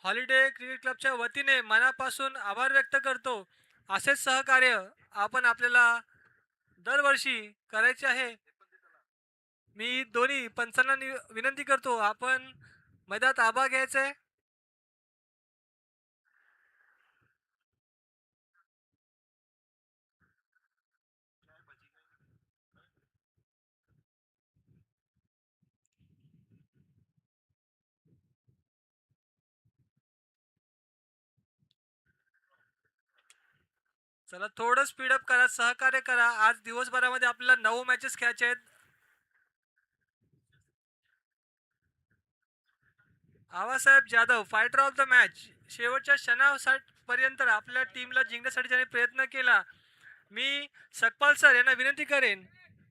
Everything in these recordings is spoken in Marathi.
हॉलिडे क्रिकेट क्लबच्या वतीने मनापासून आभार व्यक्त करतो. असेच सहकार्य आपण आपल्याला दरवर्षी करायचे आहे. मी दोन्ही पंचांना विनंती करतो, आपण मैदानात आभार घ्यायचा आहे. चला थोडं स्पीडअप करा, सहकार्य करा. आज दिवसभरामध्ये आपल्याला 9 मॅचेस खेळायचे आहेत. Awasaheb Jadhav fighter of the match. शेवटच्या क्षणापर्यंत आपल्या टीमला जिंकण्यासाठी ज्याने प्रयत्न केला. मी सकपाल सर यांना विनंती करेन,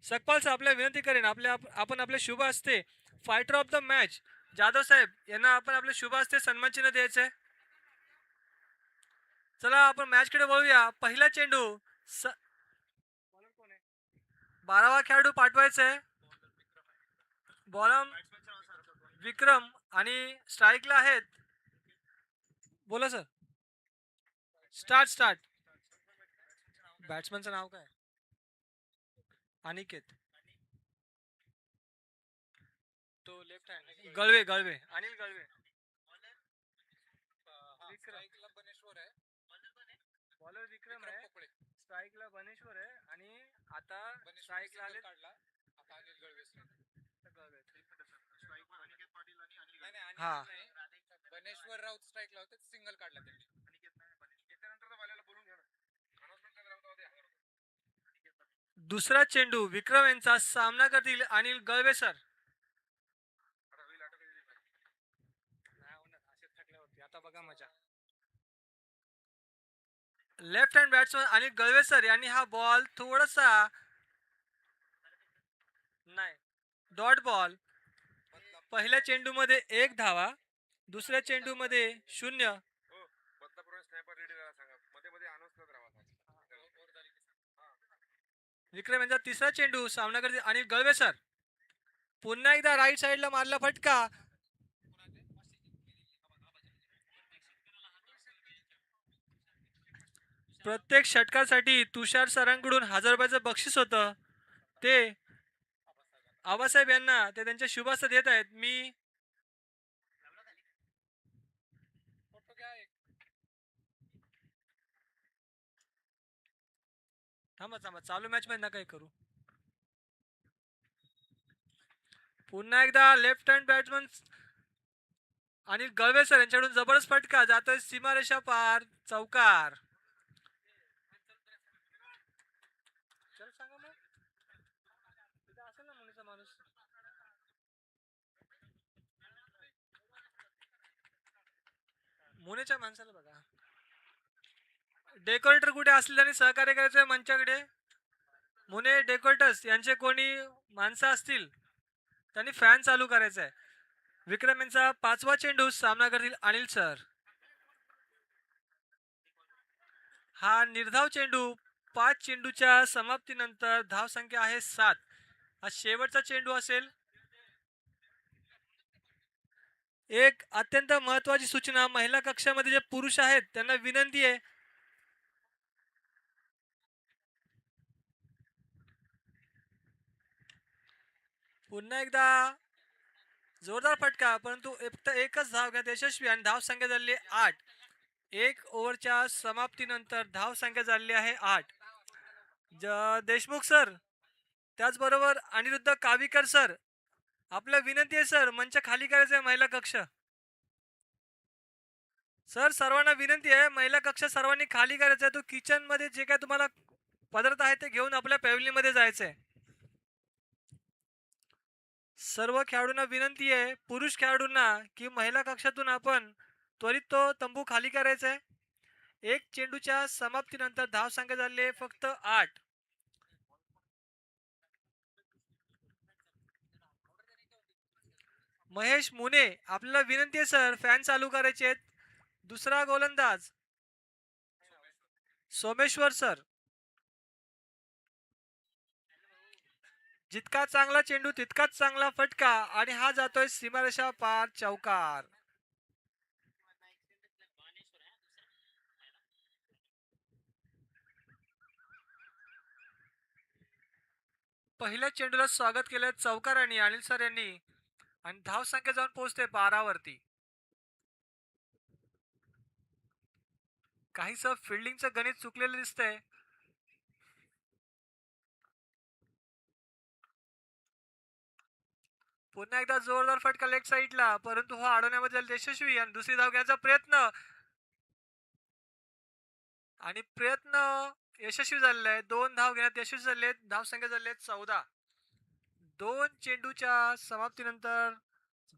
सकपाल सर आपल्याला विनंती करेन, आपण आपले शुभ असते fighter of the match Jadhav साहेब यांना आपण आपले शुभ असते सन्मान चिन्ह द्यायचे. चला आपण मॅचकडे वळूया. पहिला चेंडू 12वा खेळाडू पाठवायचा आहे. बॉलम विक्रम आणि स्ट्राईकला आहेत. बोला सर. स्टार्ट. बॅट्समनचं नाव काय? अनिकेत. तो left hand. Galve Anil Galve. Bowler Vikram आहे. स्ट्राईकला बनेश्वर आहे आणि आता स्ट्राईकला आले हा. बनेश्वर राऊत स्ट्राईकला होते, सिंगल काढला त्यांनी. दुसरा चेंडू विक्रम यांचा सामना करतील अनिल गळवे सर. आता बघा मजा. Left hand batsman Anil Galve sir यांनी हा बॉल थोडासा नाही, डॉट बॉल. पहिल्या चेंडूमध्ये 1 धावा, दुसऱ्या चेंडूमध्ये 0. विक्रम यांचा तिसरा चेंडू सामना करते अनिल गळवे सर. पुन्हा एकदा राईट साईडला मारला फटका. प्रत्येक षटकासाठी तुषार सरांकडून 1000 रुपयाचं बक्षीस होतं. ते आबासाहेब यांना ते त्यांच्या शुभास्त्र देत आहेत. मी थांबा चालू मॅच मध्ये नका करू. पुन्हा एकदा left hand batsman Anil Galve sir यांच्याकडून जबरदस्त फटका जातोय सीमारेषा पार, चौकार. मुनेच्या माणसाला बघा. डेकोरेटर कुठे असले त्यांनी सहकार्य करायचंय मंचाकडे. मुने डेकोरेटर्स यांचे कोणी माणसं असतील त्यांनी फॅन चालू करायचा आहे. विक्रम यांचा 5वा चेंडू सामना करतील अनिल सर. हा निर्धाव चेंडू. 5 चेंडूच्या समाप्तीनंतर धाव संख्या आहे 7. हा शेवटचा चेंडू असेल. एक अत्यंत महत्वाची सूचना, महिला कक्षामध्ये जे पुरुष आहेत त्यांना विनंती आहे, पुन्हा एकदा जोरदार फटका, परंतु फक्त एकच धाव घेत यशस्वी आणि धाव संख्या झाली 8. 1 ओव्हरच्या समाप्तीनंतर धाव संख्या झाली आहे 8. देशमुख सर, त्याचबरोबर अनिरुद्ध काविकर सर, आपल्या विनंती आहे सर, मंच खाली करायचं आहे. महिला कक्ष सर, सर्वांना विनंती आहे, महिला कक्ष सर्वांनी खाली करायचा आहे. तो किचन मध्ये जे काय तुम्हाला पदार्थ आहे ते घेऊन आपल्या पॅव्हलियन मध्ये जायचंय. सर्व खेळाडूंना विनंती आहे, पुरुष खेळाडूंना, की महिला कक्षातून आपण त्वरित तो तंबू खाली करायचा आहे. 1 चेंडूच्या समाप्तीनंतर धाव संख्या झाली आहे फक्त 8. महेश मुने, आपल्याला विनंती आहे सर, फॅन चालू करायचे आहेत. दुसरा गोलंदाज सोमेश्वर सर. जितका चांगला चेंडू तितकाच चांगला फटका आणि हा जातोय सीमारेषा पार, चौकार. पहिल्या चेंडूला स्वागत केलं चौकार आणि अनिल सर यांनी आणि धावसंख्या जाऊन पोहोचते 12 वरती. काहीसं फिल्डिंगचं गणित चुकलेलं दिसतंय. पुन्हा एकदा जोरदार फटका लेग साईडला, परंतु हा अडवण्यामध्ये यशस्वी आणि दुसरी धाव घेण्याचा प्रयत्न आणि प्रयत्न यशस्वी झालेला आहे. 2 धाव घेण्यात यशस्वी झाले आहेत. धावसंख्या झाली आहे 14. 2 चेंडूच्या समाप्तीनंतर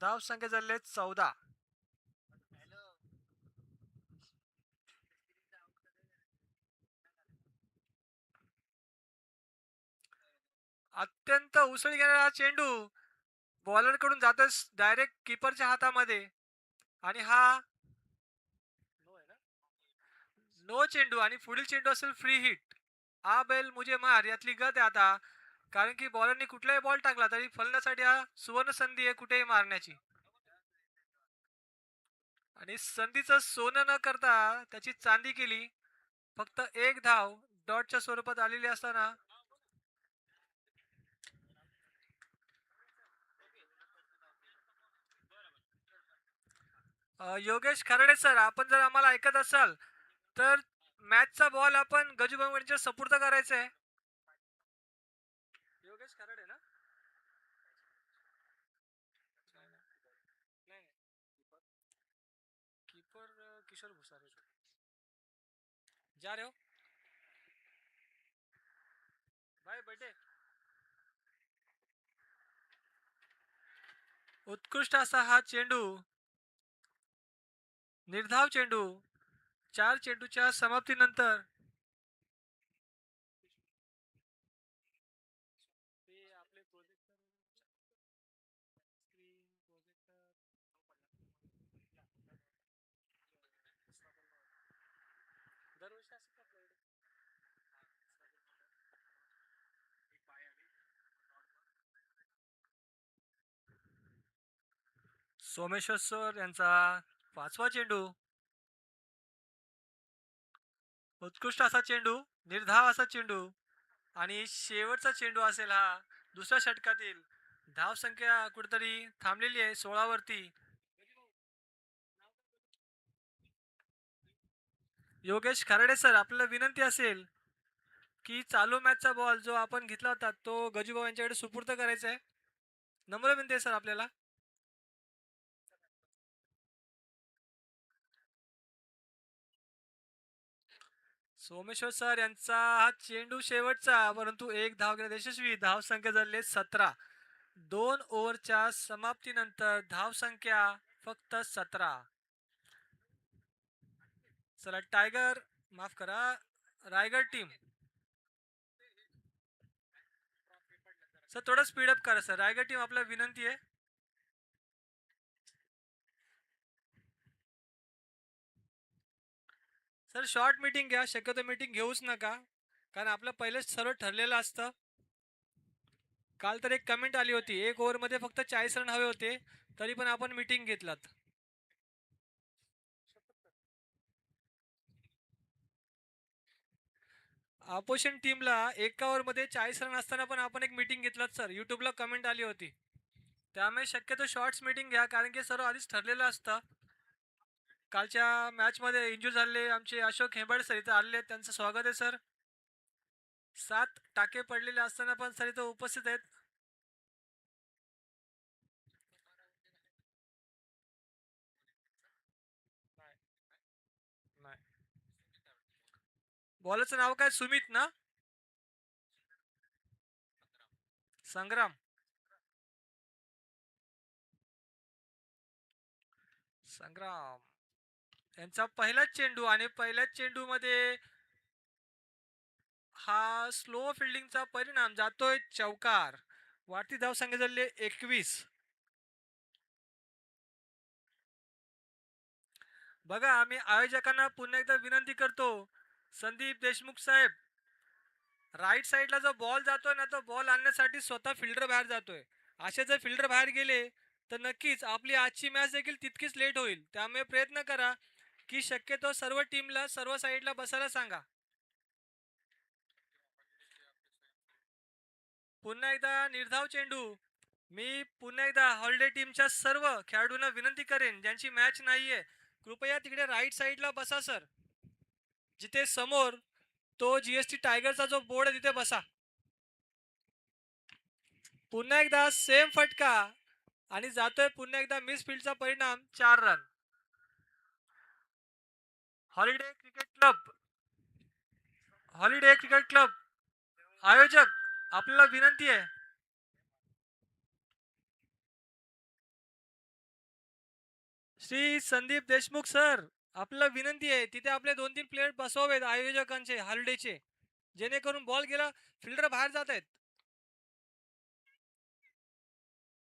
धावसंख्या झाली आहे 14. अत्यंत उसळी घेणारा हा चेंडू बॉलर कडून जातोय डायरेक्ट कीपरच्या हातामध्ये आणि हा नो चेंडू आणि पुढील चेंडू असेल फ्री हिट. आ बैल मुझे मार यातली गत आहे आता, कारण की बॉलरनी कुठलाही बॉल टाकला तरी फलंदासाठी हा सुवर्ण संधी आहे कुठेही मारण्याची. आणि संधीचं सोनं न करता त्याची चांदी केली. फक्त एक धाव डॉटच्या स्वरूपात आलेली असताना योगेश खराडे सर, आपण जर आम्हाला ऐकत असाल तर मॅचचा बॉल आपण गजू बांगडीच्या सपुर्द करायचा आहे. योगेश खराडे ना? नाही, कीपर किशोर भुसारे. जा रहे हो भाई बैठे. उत्कृष्ट असा हा चेंडू, निर्धाव चेंडू 4 चेंडूच्या समाप्तीनंतर ते आपले प्रोजेक्टर स्क्रीन प्रोजेक्टर दरवर्षी असतं आपल्याकडे. सोमेश्वर सर यांचा 5वा चेंडू, उत्कृष्ट असा चेंडू, निर्धाव असा चेंडू आणि शेवटचा चेंडू असेल हा दुसऱ्या षटकातील. धावसंख्या कुठेतरी थांबलेली आहे 16 वरती. योगेश खराडे सर, आपल्याला विनंती असेल की चालू मॅचचा बॉल जो आपण घेतला होता तो गजूभाऊ यांच्याकडे सुपूर्द करायचा आहे. नम्र विनंती आहे सर आपल्याला. सोमेश्वर सर यांचा हा चेंडू शेवटचा, परंतु एक धाव घेण्यात यशस्वी. धावसंख्या झाली 17. 2 ओव्हरच्या समाप्तीनंतर धावसंख्या फक्त 17. चला टायगर, माफ करा, रायगड टीम सर थोडं स्पीडअप करा सर. रायगड टीम आपल्याला विनंती आहे. सर शॉर्ट मीटिंग घ्या, शक्यतो मीटिंग घेऊच नका, कारण आपलं पहिलेच सर्व ठरलेलं असतं. काल तर एक कमेंट आली होती, 1 ओव्हरमध्ये फक्त 40 रन हवे होते, तरी पण आपण मीटिंग घेतलात. अपोजिशन टीमला 1 ओव्हरमध्ये 40 रन असताना पण आपण एक मीटिंग घेतलात सर. यूट्यूबला कमेंट आली होती. त्यामुळे शक्यतो शॉर्ट्स मीटिंग घ्या, कारण की सर्व आधीच ठरलेलं असतं. कालच्या मॅचमध्ये इंजूर झालेले आमचे अशोक हेंबाडे सर इथं आलेले आहेत, त्यांचं स्वागत आहे सर. 7 टाके पडलेले असताना पण सर इथं उपस्थित आहेत. नाही. बॉलरचं नाव काय? सुमित ना? संग्राम. संग्राम यांचा पहिलाच चेंडू आणि पहिल्याच चेंडूमध्ये हा स्लो फिल्डिंगचा परिणाम जातोय चौकार. वाढती धावसंख्या झाली 21. बघा, आम्ही आयोजकांना पुन्हा एकदा विनंती करतो, संदीप देशमुख साहेब, राईट साईडला जो बॉल जातोय ना, तो बॉल आणण्यासाठी स्वतः फिल्डर बाहेर जातोय. असे जर फिल्डर बाहेर गेले तर नक्कीच आपली आजची मॅच देखील तितकीच लेट होईल. त्यामुळे प्रयत्न करा की शक्यतो सर्व टीमला सर्व साईडला बसायला सांगा. पुन्हा एकदा निर्धाव चेंडू. मी पुन्हा एकदा हॉलिडे टीमच्या सर्व खेळाडूंना विनंती करेन ज्यांची मॅच नाहीये, कृपया तिकडे राईट साईडला बसा सर. जिथे समोर तो जीएसटी टायगरचा जो बोर्ड आहे तिथे बसा. पुन्हा एकदा सेम फटका आणि जातोय पुन्हा एकदा मिस फील्डचा परिणाम 4 run. Holiday cricket club holiday cricket club आयोजक आपल्याला विनंती आहे. श्री संदीप देशमुख सर, आपल्याला विनंती आहे तिथे आपले 2-3 प्लेयर बसवावेत आयोजकांचे हॉलिडेचे, जेणेकरून बॉल गेला, फिल्डर बाहेर जात आहेत.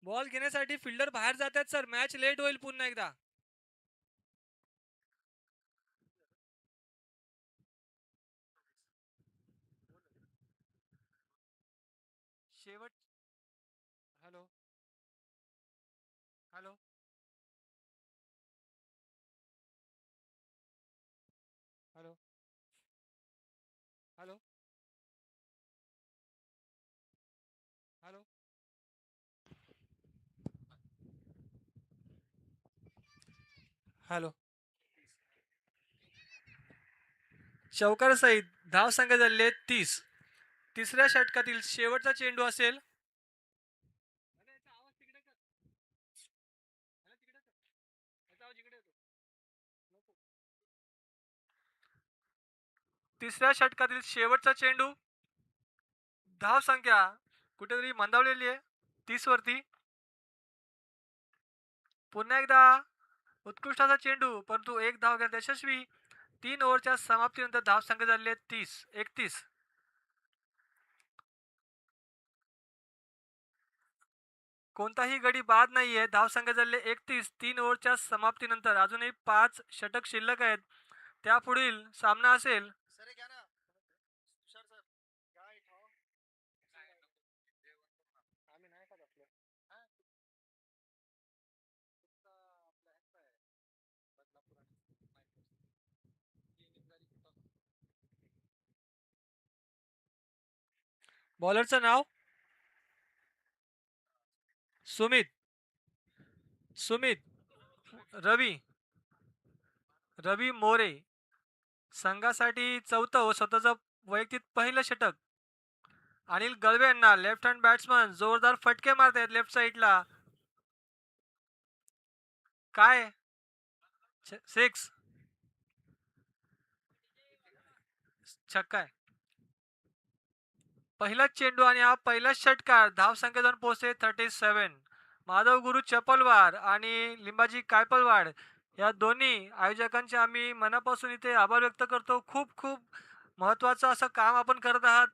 बॉल घेण्यासाठी फिल्डर बाहेर जात आहेत सर, मॅच लेट होईल पुन्हा एकदा. शेवट. Hello hello hello hello hello hello. शौकर सईद धाव संख्या झालेली आहे 30. तिसऱ्या षटकातील शेवटचा चेंडू असेल. तिसऱ्या षटकातील शेवटचा चेंडू. धाव संख्या कुठेतरी मंदावलेली आहे 30 वरती. पुन्हा एकदा उत्कृष्ट असा चेंडू, परंतु एक धाव घेण्यात यशस्वी. 3 ओव्हरच्या समाप्तीनंतर धाव संख्या झालेली आहे 31. कोणताही गडी बाद नाहीये. धाव संख्या झालेली 31. 3 ओव्हरच्या समाप्तीनंतर अजूनही 5 षटक शिल्लक आहेत. त्यापुढील सामना असेल. बॉलरचं नाव सुमित. सुमित रवी रवी मोरे संघासाठी चौथं व स्वतःचं वैयक्तिक पहिलं षटक. अनिल गलवे यांना लेफ्ट हँड बॅट्समन जोरदार फटके मारत आहेत लेफ्ट साईडला. काय 6 छक्का आहे. पहिलाच चेंडू आणि हा पहिलाच षटकार. धाव संख्या जाऊन पोहोचते 37. माधव गुरु चपलवार आणि लिंबाजी कायपलवाड या दोन्ही आयोजकांचे आम्ही मनापासून इथे आभार व्यक्त करतो. खूप खूप महत्वाचं असं काम आपण करत आहात.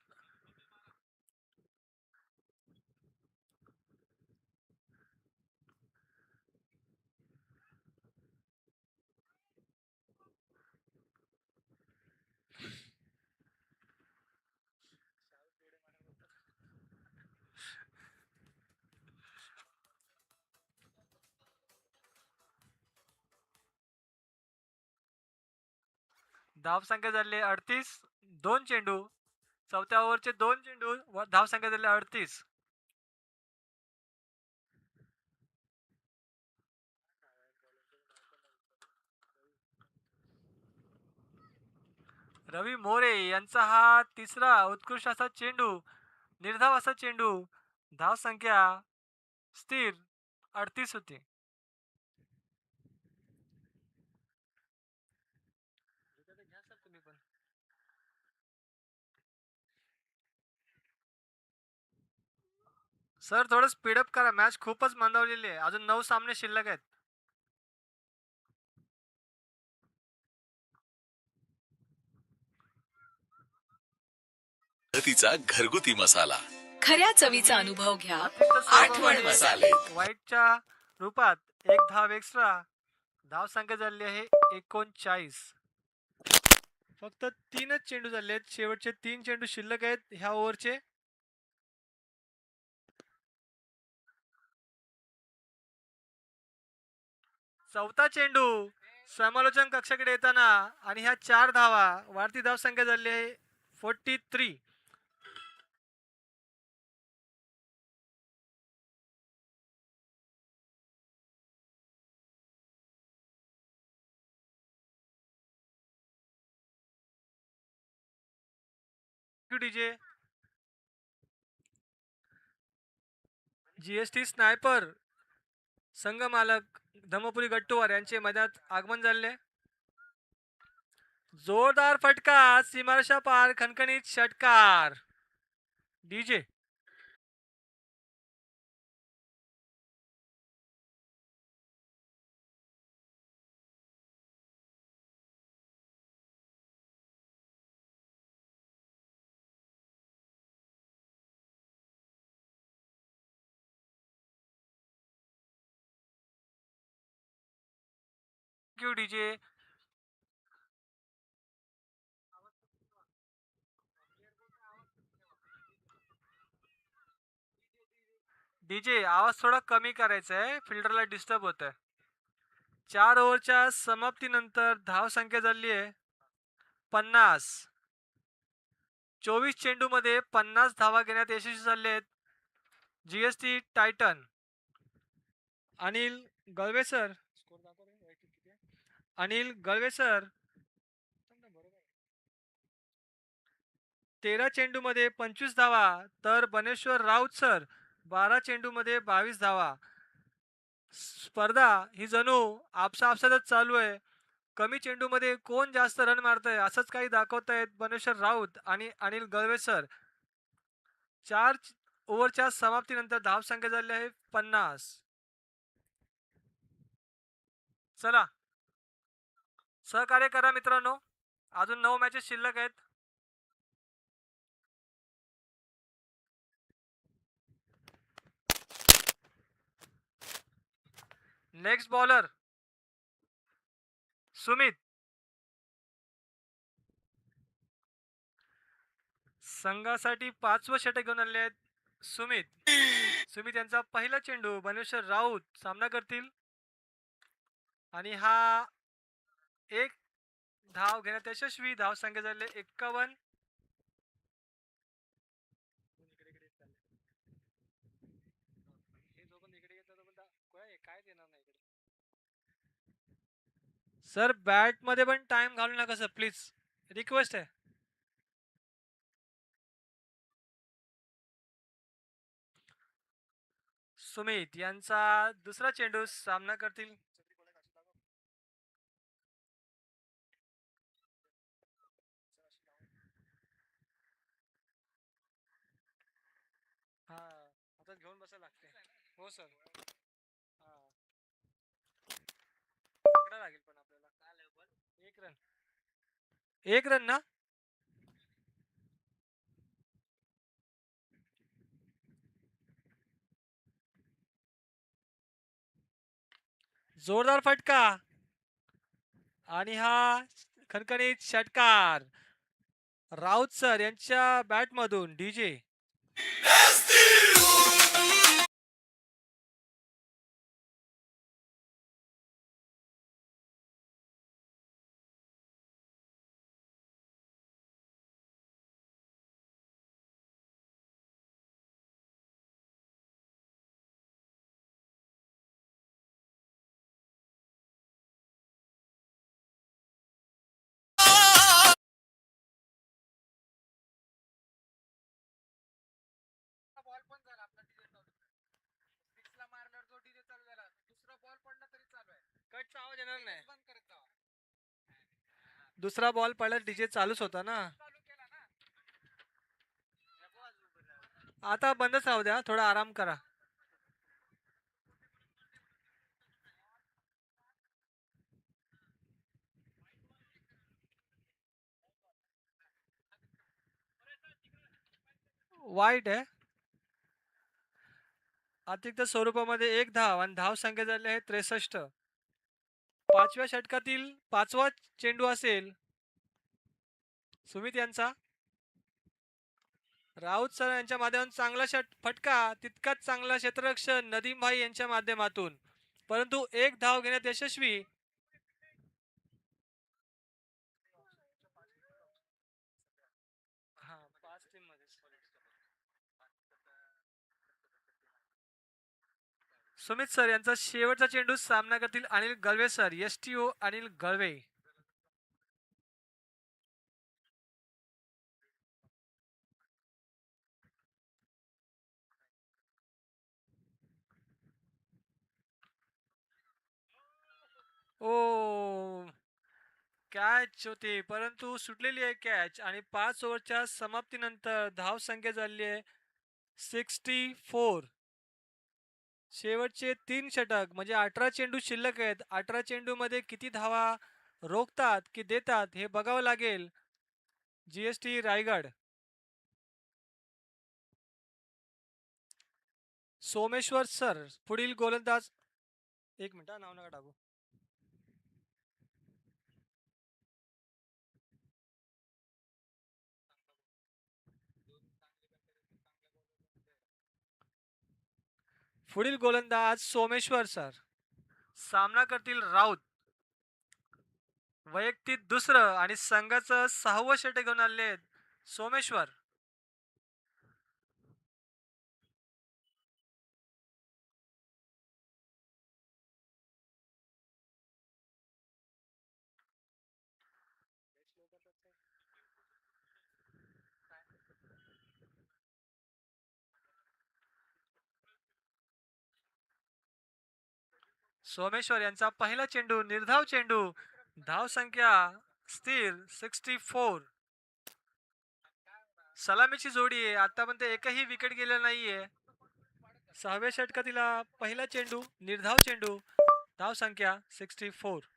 धाव संख्या झाली 38. 2 चेंडू. चौथ्या ओव्हरचे 2 चेंडू धाव संख्या झाली 38. रवी मोरे यांचा हा तिसरा उत्कृष्ट असा चेंडू. निर्धाव असा चेंडू. धाव संख्या स्थिर 38 होती. सर थोडं स्पीडअप करा, मॅच खूपच मंदावलेली आहे. अजून 9 सामने शिल्लक आहेत. तिचा घरगुती मसाला, खऱ्या चवीचा अनुभव घ्या. आठवण मसाले. वाईटच्या रूपात एक धाव एक्स्ट्रा. धाव संख्या झाली आहे 39. फक्त 3च चेंडू झाले आहेत. शेवटचे 3 चेंडू शिल्लक आहेत ह्या ओव्हरचे. चौथा चेंडू समालोचन कक्षाकडे येताना आणि ह्या 4 धावा. वाढती धाव संख्या झाली आहे 43. डीजे. जीएसटी स्नायपर संघ मालक धमपुरी गट्टूवार यांचे मैदानात आगमन झाले. जोरदार फटका, सीमारेषा पार, खणखणीत षटकार. डीजे. डीजे. डीजे आवाज थोडा कमी करायचा आहे, फिल्टरला डिस्टर्ब होत आहे. 4 ओव्हरच्या समाप्तीनंतर धाव संख्या झाली आहे 50. 24 चेंडूमध्ये 50 धावा घेण्यात यशस्वी झाले आहेत GST Titan. Anil Galve sir. Anil Galve sir 13 चेंडूमध्ये 25 धावा, तर बनेश्वर राऊत सर 12 चेंडूमध्ये 22 धावा. स्पर्धा ही जणू आपसाआपसातच चालू आहे. कमी चेंडूमध्ये कोण जास्त रन मारतंय असंच काही दाखवतायत बनेश्वर राऊत आणि अनिल गळवे सर. 4 ओव्हरच्या समाप्तीनंतर धावसंख्या झाली आहे 50. चला सहकार्य करा मित्रांनो, अजून 9 मॅचेस शिल्लक आहेत. Next bowler Sumit. संघासाठी 5वं षटक घेऊन आले आहेत सुमित. सुमित यांचा पहिला चेंडू, बनेश्वर राऊत सामना करतील आणि हा एक धाव घेण्यात यशस्वी. धाव संख्या झाले 51. सर बॅट मध्ये पण टाइम घालू नका सर, प्लीज रिक्वेस्ट आहे. सुमित यांचा दुसरा चेंडू सामना करतील हा आता घेऊन बसायला लागते. हो सर. हा पकडा लागेल पण आपल्याला. एक रन, एक रन ना. जोरदार फटका आणि हा खणखणीत षटकार राऊत सर यांच्या बॅट मधून. डीजे. बॉल पण झाला आपला डीजे चालू. 6 ला मारल्यावर जो डीजे चालू झाला, दुसरा बॉल पडला तरी चालू आहे. कटचा आवाज येणार नाही. बंद करत जावा. दुसरा बॉल पडला डीजे चालूच होता ना. चालू केला ना. आता बंदच राहू द्या, थोडा आराम करा. वाईट आहे. अतिरिक्त स्वरूपामध्ये एक धाव आणि धाव संख्या झाली आहे 63. 5व्या षटकातील 5वा चेंडू असेल सुमित यांचा. राऊत सर यांच्या माध्यमातून चांगला फटका, तितकाच चांगला क्षेत्ररक्षण नदीम भाई यांच्या माध्यमातून, परंतु एक धाव घेण्यात यशस्वी. सुमित सर यांचा शेवटचा चेंडू सामना करतील अनिल गळवे सर. एसटीओ अनिल गळवे. ओ कॅच होती परंतु सुटलेली आहे कॅच आणि 5 ओव्हरच्या समाप्तीनंतर धावसंख्या झाली आहे 64. शेवटचे 3 षटक म्हणजे 18 चेंडू शिल्लक आहेत. 18 चेंडूमध्ये किती धावा रोखतात की देतात हे बघावं लागेल जीएसटी रायगड. सोमेश्वर सर पुढील गोलंदाज. एक मिनिट नाव नका टाकू. पुढील गोलंदाज सोमेश्वर सर. सामना करतील राऊत. वैयक्तिक दुसरं आणि संघाचं 6वं षटक घेऊन आले आहेत सोमेश्वर. सोमेश्वर यांचा पहिला चेंडू निर्धाव चेंडू. धावसंख्या स्थिर 64. सलामीची जोडी आहे. आतापर्यंत एकही विकेट गेलेला नाहीये. 6व्या षटकातील पहिला चेंडू निर्धाव चेंडू. धावसंख्या 64.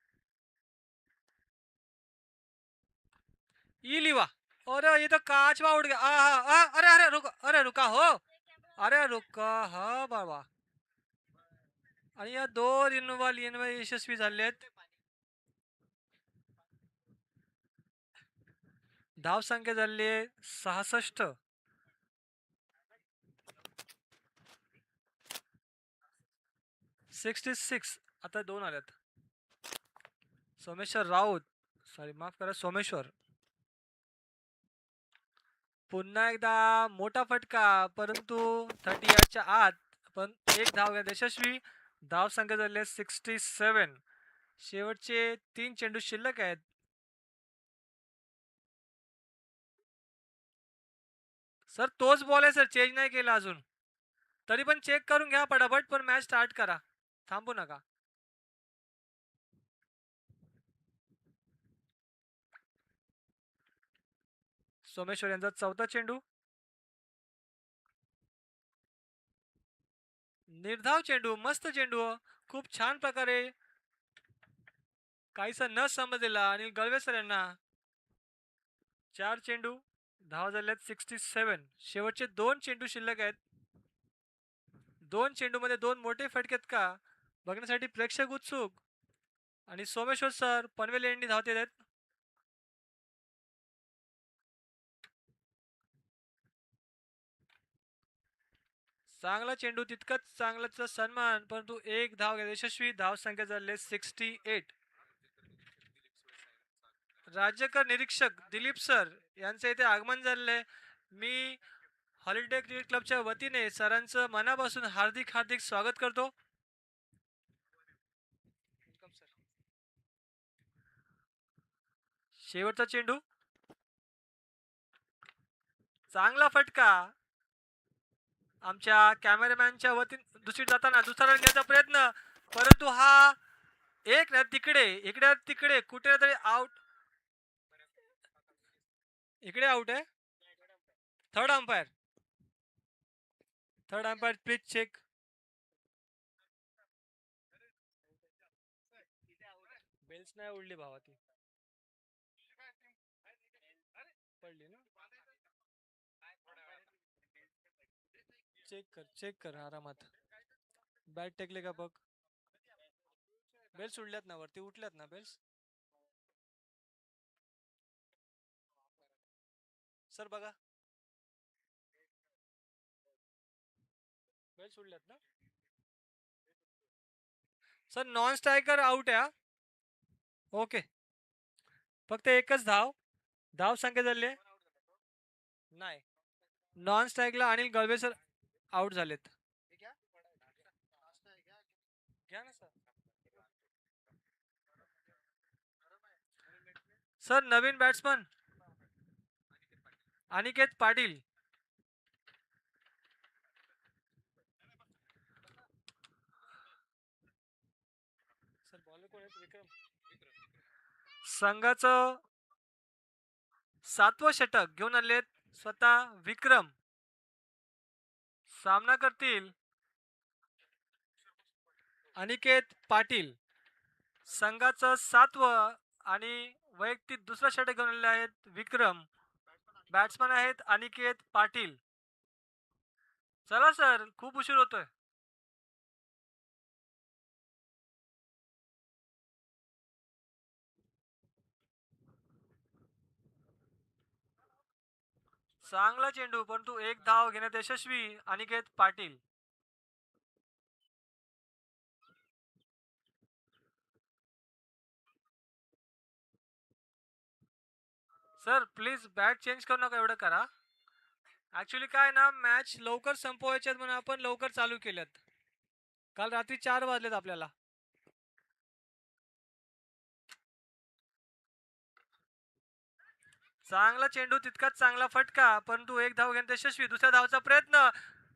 ई लिवा. अरे ये तो काच उड़ गया. अरे अरे रुका. अरे रुका हो. अरे रुका हा बाबा. आणि या 2 इनोव्हा यशस्वी झालेत. धावसंख्या झाली आहे 66. 66. आता 2 आल्यात. सोमेश्वर राऊत सॉरी माफ करा सोमेश्वर. पुन्हा एकदा मोठा फटका परंतु 30 यार्डच्या आत. पण एक धाव घ्या यशस्वी. धावसंख्या झाली आहे 67. शेवटचे 3 चेंडू शिल्लक आहेत. सर तोच बॉल आहे सर चेंज नाही केला अजून. तरी पण चेक करून घ्या पटापट पण मॅच स्टार्ट करा. थांबू नका. सोमेश्वर यांचा 4था चेंडू. निर्धाव चेंडू मस्त चेंडू. खूप छान प्रकारे काहीसा न समजलेला आणि गळवे सर यांना. 4 चेंडू धाव झाल्यात 67. शेवटचे 2 चेंडू शिल्लक आहेत. 2 चेंडूमध्ये 2 मोठे फटकेत का बघण्यासाठी प्रेक्षक उत्सुक. आणि सोमेश्वर सर पनवेल यांनी धावते आहेत. चांगला चेंडू तितकंच चांगलाच सन्मान परंतु एक धाव यशस्वी. धाव संख्या झाले 68. राज्यकर निरीक्षक दिलीप सर यांचे इथे आगमन झाले. मी हॉलिडे क्रिकेट क्लबच्या वतीने सरांचं मनापासून हार्दिक हार्दिक स्वागत करतो. शेवटचा चेंडू चांगला फटका. आमच्या कॅमेरामॅनच्या वतीने दुसरी जाताना दुसरा रन घ्यायचा प्रयत्न परंतु हा एक तिकडे इकडे तिकडे कुठे तरी आउट. इकडे आउट आहे. Third umpire. Third umpire please check. Bails नाही उडली भावा ती पडली ना. चेक कर आरामात. बॅट टेकले का बघ. बेल्स उडल्यात ना वरती उठल्यात ना बेल्स. सर बघा बेल्स उडल्यात ना. सर नॉन स्ट्रायकर आउट आहे. ओके फक्त एकच धाव. धाव संख्या झाली नाही. नॉन स्ट्राईकला अनिल गळवे सर आउट झालेत. घ्या ना सर. सर नवीन batsman Aniket Patil. Sir bowler कोण आहेत विक्रम. संघाचं 7वं षटक घेऊन आलेत स्वतः विक्रम. सामना करतील अनिकेत पाटील. संघाचं 7वं आणि वैयक्तिक दुसरं षटक घेऊन आलेले आहेत विक्रम. बॅट्समन आहेत अनिकेत पाटील. चला सर, खूप उशीर होतोय. चांगला चेंडू, परंतु एक धाव घेण्यात यशस्वी Aniket Patil. Sir please bat change करू नका, एवढं करा. ऍक्च्युली काय ना, मॅच लवकर संपवायच्यात म्हणून आपण लवकर चालू केल्यात. काल रात्री 4 वाजलेत आपल्याला. चांगला चेंडू, तितकाच चांगला फटका, परंतु एक धाव घेण्यात यशस्वी. दुसऱ्या धावचा प्रयत्न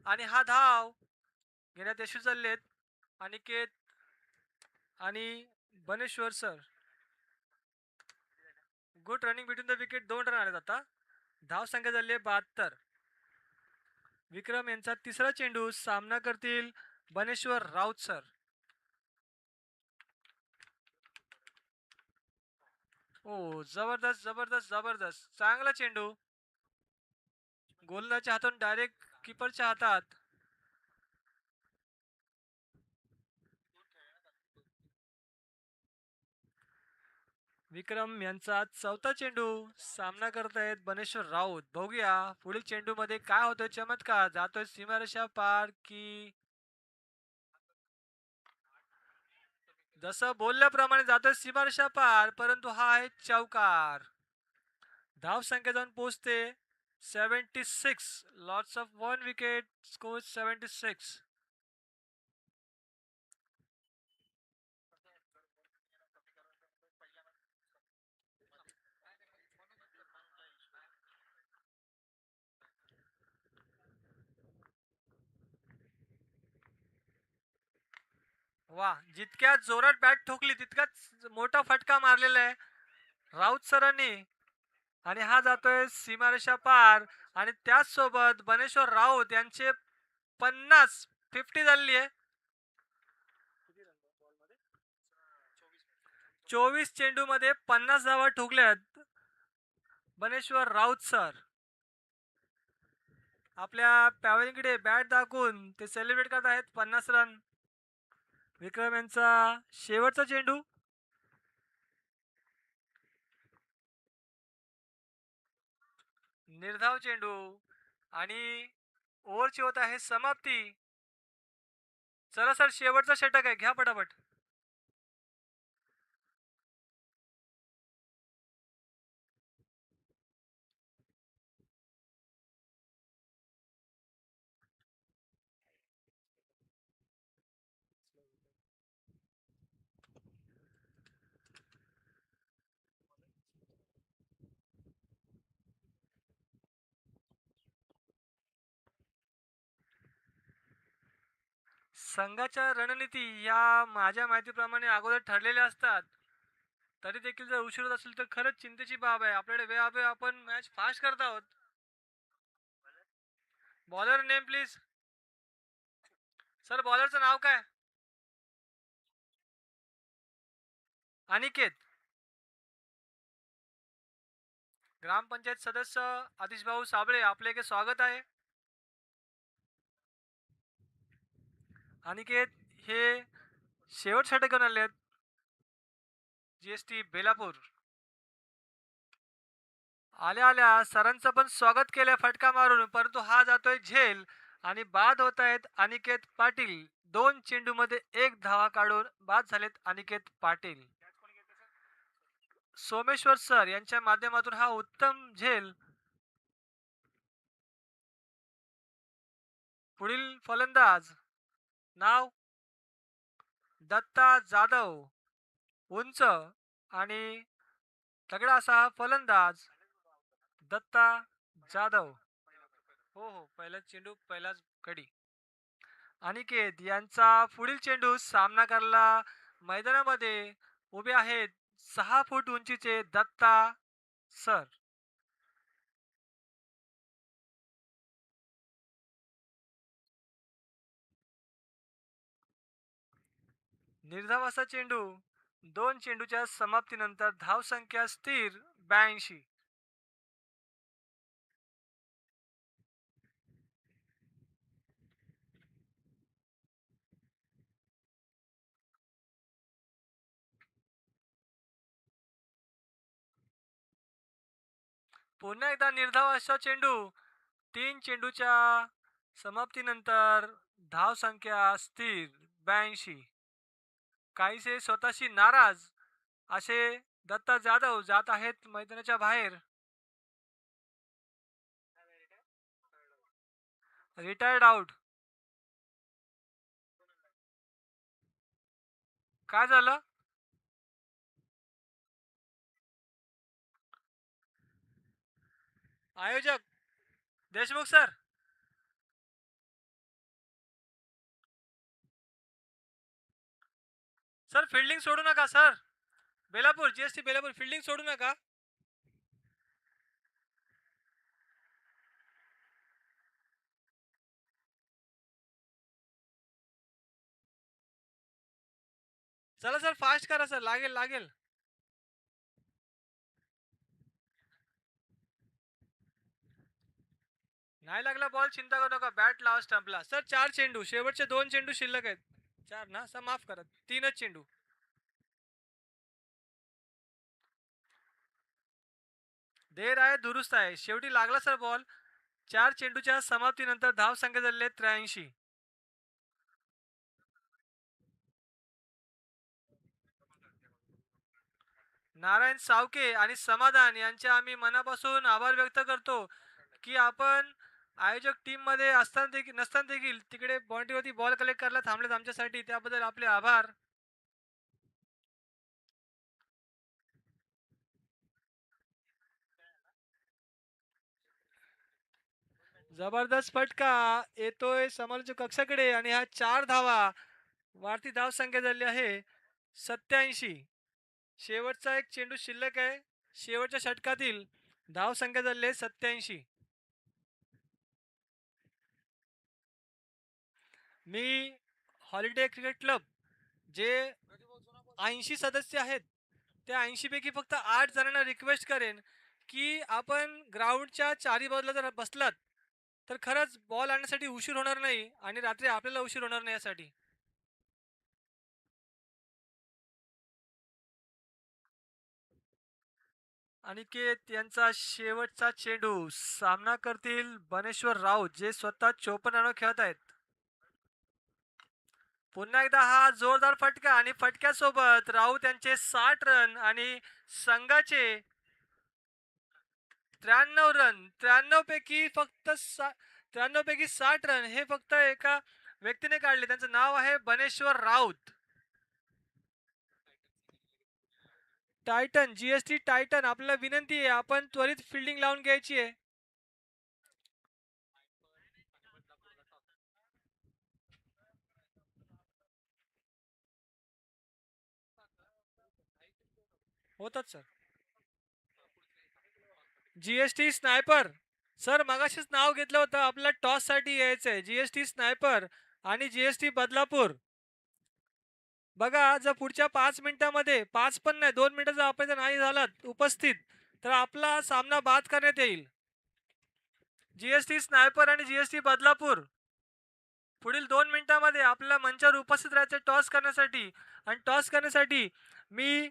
आणि हा धाव घेण्यात यशस्वी झालेत अनिकेत आणि Baneshwor sir. Good running between the wicket. 2 run आलेत आता. धाव संख्या झाली आहे 72. विक्रम यांचा तिसरा चेंडू. सामना करतील बनेश्वर राऊत सर. ओ जबरदस्त जबरदस्त जबरदस्त, चांगला चेंडू. गोलंदाजच्या हातून डायरेक्ट कीपरच्या हातात. विक्रम यांचा चौथा चेंडू. सामना करतायत बनेश्वर राऊत. बघूया पुढील चेंडू मध्ये काय होतोय चमत्कार. जातोय सीमारेषा पार की जसं बोलल्याप्रमाणे जातोय सीमारेषा पार, परंतु हा आहे चौकार. धाव संख्या जाऊन पोहोचते 76. Lots of 1 wicket, score 76. वा, जितक्या जोरात बॅट ठोकली तितकाच मोठा फटका मारलेला आहे राऊत सरांनी. आणि हा जातोय सीमारेषा पार. आणि त्याच सोबत बनेश्वर राऊत यांचे 50 झालेली आहे. 24 चेंडू मध्ये 50 धावा ठोकल्यात बनेश्वर राऊत सर. आपल्या पॅवेलिंगकडे बॅट दाखवून ते सेलिब्रेट करत आहेत 50 रन. विक्रम यांचा शेवटचा चेंडू. निर्धाव चेंडू आणि ओव्हरची होत आहे समाप्ती. चला सर, शेवटचा षटक आहे, घ्या पटापट. संघाच्या रणनीती या माझ्या माहितीप्रमाणे अगोदर ठरलेल्या असतात. तरी देखील जर उशीर होत असेल तर खरंच चिंतेची बाब आहे. आपल्याकडे वेळावेळी आपण मॅच फास्ट करत आहोत. Bowler name please. सर बॉलरचं नाव काय? अनिकेत. ग्रामपंचायत सदस्य आतिश भाऊ साबळे, आपले इथे स्वागत आहे. अनिकेत हे शेवट षटक घेऊन आले आहेत GST बेलापूर. आल्या आल्या सरांचं पण स्वागत केलंय फटका मारून, परंतु हा जातोय झेल आणि बाद होत आहेत अनिकेत पाटील. 2 चेंडू मध्ये 1 धावा काढून बाद झालेत अनिकेत पाटील. सोमेश्वर सर यांच्या माध्यमातून हा उत्तम झेल. पुढील फलंदाज नाव दत्ता जाधव. उंच आणि तगडा असा फलंदाज दत्ता जाधव. हो हो, पहिला चेंडू पहिलाच कडी. अनिकेत यांचा पुढील चेंडू. सामना करायला मैदानामध्ये उभे आहेत 6 फूट उंचीचे दत्ता सर. निर्धावाचा चेंडू. 2 चेंडूच्या समाप्तीनंतर धावसंख्या स्थिर 82. पुन्हा एकदा निर्धावाचा चेंडू. 3 चेंडूच्या समाप्तीनंतर धावसंख्या स्थिर 82. काहीसे स्वतःशी नाराज असे दत्ता जाधव जात आहेत मैदानाच्या बाहेर. Retired out. काय झालं? आयोजक देशमुख सर. सर फिल्डिंग सोडू नका sir. Belapur GST Belapur fielding सोडू नका. चला सर फास्ट करा सर. लागेल लागेल. नाही लागला बॉल चिंता करू नका. बॅट लावा स्टंपला. सर 4 चेंडू. शेवटचे 2 चेंडू शिल्लक आहेत. 4 ना सर माफ करा. 3च चेंडू. देर आहे दुरुस्त आहे. शेवटी लागला सर बॉल. 4 चेंडूच्या समाप्तीनंतर धावसंख्या झालेली 83. नारायण सावके आणि समाधान यांचे आम्ही मनापासून आभार व्यक्त करतो की आपण आयोजक टीम मध्ये असताना देखील नसताना देखील तिकडे बाउंड्रीवरती बॉल कलेक्ट करायला थांबलेत आमच्यासाठी. त्याबद्दल आपले आभार. जबरदस्त फटका येतोय समालोचक कक्षाकडे आणि हा 4 धावा. वाढती धावसंख्या झाली आहे 87. शेवटचा एक चेंडू शिल्लक आहे. शेवटच्या षटकातील धावसंख्या झाली आहे 87. मी हॉलिडे क्रिकेट क्लब जे 80 सदस्य आहेत त्या 80 पैकी फक्त 8 जणांना रिक्वेस्ट करेन की आपण ग्राउंडच्या चारी बाजूला जर बसलात तर खरंच बॉल आणण्यासाठी उशीर होणार नाही आणि रात्री आपल्याला उशीर होणार नाही यासाठी. अनिकेत यांचा शेवटचा चेंडू. सामना करतील बनेश्वर राऊत जे स्वतः 54 रन खेळत आहेत. पुन्हा एकदा हा जोरदार फटका आणि फटक्यासोबत राऊत यांचे 60 रन आणि संघाचे 93 रन. 93 पैकी फक्त 93 पैकी 60 रन हे फक्त एका व्यक्तीने काढले. त्यांचं नाव आहे Baneshwor Raut. Titan GST Titan आपल्याला विनंती आहे आपण त्वरित फिल्डिंग लावून घ्यायची आहे. होतात सर. GST sniper. सर मगाशीच नाव घेतलं होतं आपल्याला टॉस साठी यायचंय. जीएसटी स्नायपर आणि जीएसटी बदलापूर. बघा जर पुढच्या 5 मिनिटांमध्ये 5 पण नाही 2 मिनिटं जर आपण जर नाही झालात उपस्थित तर आपला सामना बाद करण्यात येईल. जीएसटी स्नायपर आणि जीएसटी बदलापूर पुढील 2 मिनिटांमध्ये आपल्याला मंचावर उपस्थित राहायचे टॉस करण्यासाठी. आणि टॉस करण्यासाठी मी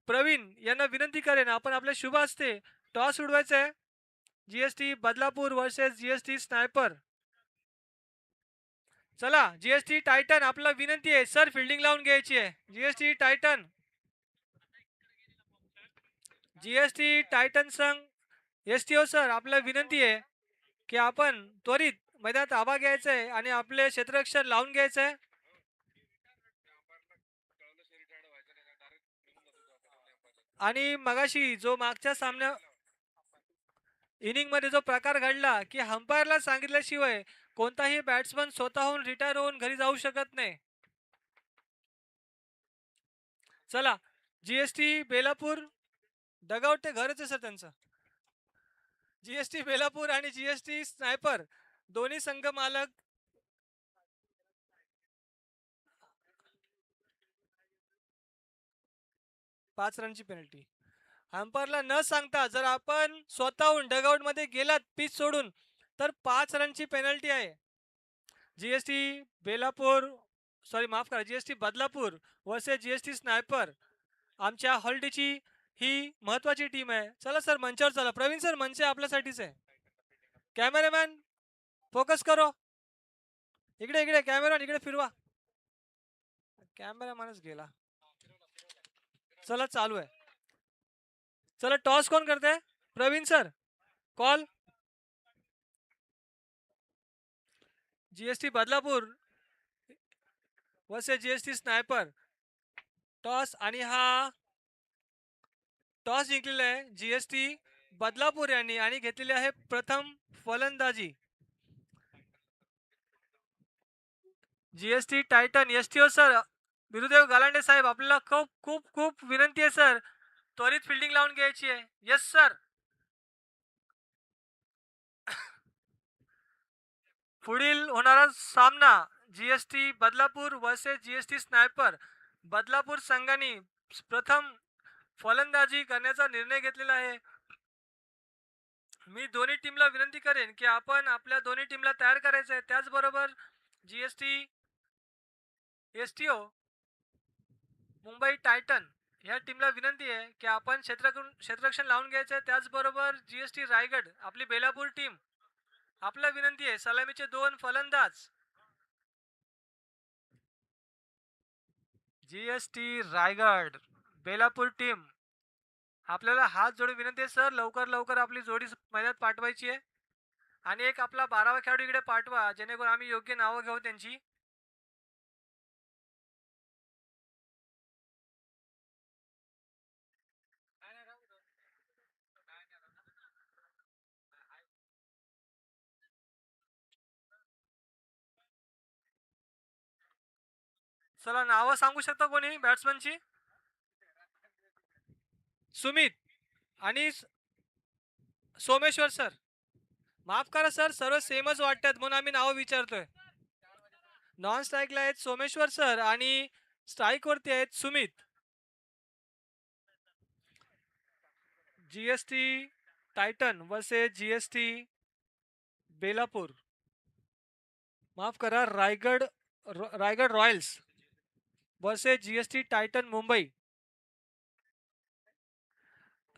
प्रवीण यांना विनंती करेन आपण आपल्या शुभ हस्ते टॉस उडवायचा आहे. GST Badlapur versus GST sniper. चला जीएसटी टायटन आपल्याला विनंती आहे सर फिल्डिंग लावून घ्यायची आहे. GST Titan. जीएसटी टायटन संघ एसटीओ सर आपल्याला विनंती आहे की आपण त्वरित मैदानात आबा घ्यायचा आहे आणि आपले क्षेत्ररक्षण लावून घ्यायचं आहे. आणि मगाशी जो मागच्या सामन्या इनिंग मध्ये जो प्रकार घडला की अंपायरला सांगितल्याशिवाय कोणताही बॅट्समन स्वतःहून रिटायर होऊन घरी जाऊ शकत नाही. चला जीएसटी बेलापूर डगआउट ते घरच आहे सर त्यांचं. जीएसटी बेलापूर आणि जीएसटी स्नायपर दोन्ही संघ मालक. पाच रनची पेनल्टी. अंपायरला न सांगता जर आपण स्वतःहून डगआउट मध्ये गेलात पिच सोडून तर 5 रनची पेनल्टी आहे. जीएसटी बेलापूर सॉरी माफ करा GST Badlapur versus GST sniper आमच्या हॉलिडेची ही महत्वाची टीम आहे. चला सर मंचावर चला. प्रवीण सर मंच आपल्यासाठीच आहे. कॅमेरामॅन फोकस करो. इकडे इकडे कॅमेरा इकडे फिरवा. कॅमेरामॅनच गेला. चला चालू आहे. चला टॉस कोण करते? Praveen sir. Call GST Badlapur versus GST sniper. Toss आणि हा टॉस जिंकलेला आहे जीएसटी बदलापूर यांनी आणि घेतलेली आहे प्रथम फलंदाजी. GST Titan STO sir Birudev गालांडे साहेब आपल्याला खूप खूप खूप विनंती आहे सर, त्वरित फिल्डिंग लावून घ्यायची आहे. Yes sir. पुढील होणारा सामना GST Badlapur versus GST sniper. Badlapur संघाने प्रथम फलंदाजी करण्याचा निर्णय घेतलेला आहे. मी दोन्ही टीमला विनंती करेन की आपण आपल्या दोन्ही टीमला तयार करायचं आहे. त्याचबरोबर जीएसटी एसटीओ मुंबई टायटन या टीमला विनंती आहे की आपण क्षेत्ररक्षण लावून घ्यायचं आहे. त्याचबरोबर जीएसटी रायगड आपली बेलापूर टीम आपला विनंती आहे सलामीचे 2 फलंदाज. जीएसटी रायगड बेलापूर टीम आपल्याला हात जोडून विनंती आहे सर, लवकर लवकर आपली जोडी मैदानात पाठवायची आहे आणि एक आपला 12वा खेळाडू इकडे पाठवा जेणेकरून आम्ही योग्य नावं घेऊ त्यांची. चला नावं सांगू शकता कोणी बॅट्समनची? सुमित आणि सोमेश्वर सर. माफ करा सर, सर्व सेमच वाटतात म्हणून आम्ही नावं विचारतोय. नॉन स्ट्राईकला आहेत सोमेश्वर सर आणि स्ट्राईक वरती आहेत Sumit. GST Titan versus GST Belapur माफ करा Raigad Royals versus GST Titan Mumbai.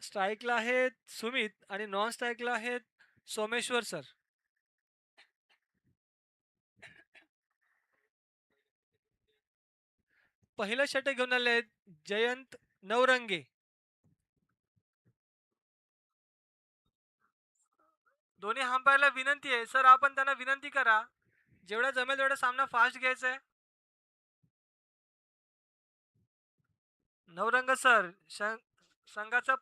स्ट्राईकला आहेत सुमित आणि नॉन स्ट्राईकला आहेत सोमेश्वर सर. पहिलं षटक घेऊन आले आहेत जयंत नवरंगे. दोन्ही अंपायरला विनंती आहे सर, आपण त्यांना विनंती करा जेवढा जमेल तेवढा सामना फास्ट घ्यायचा आहे. नवरंग सर संघाचं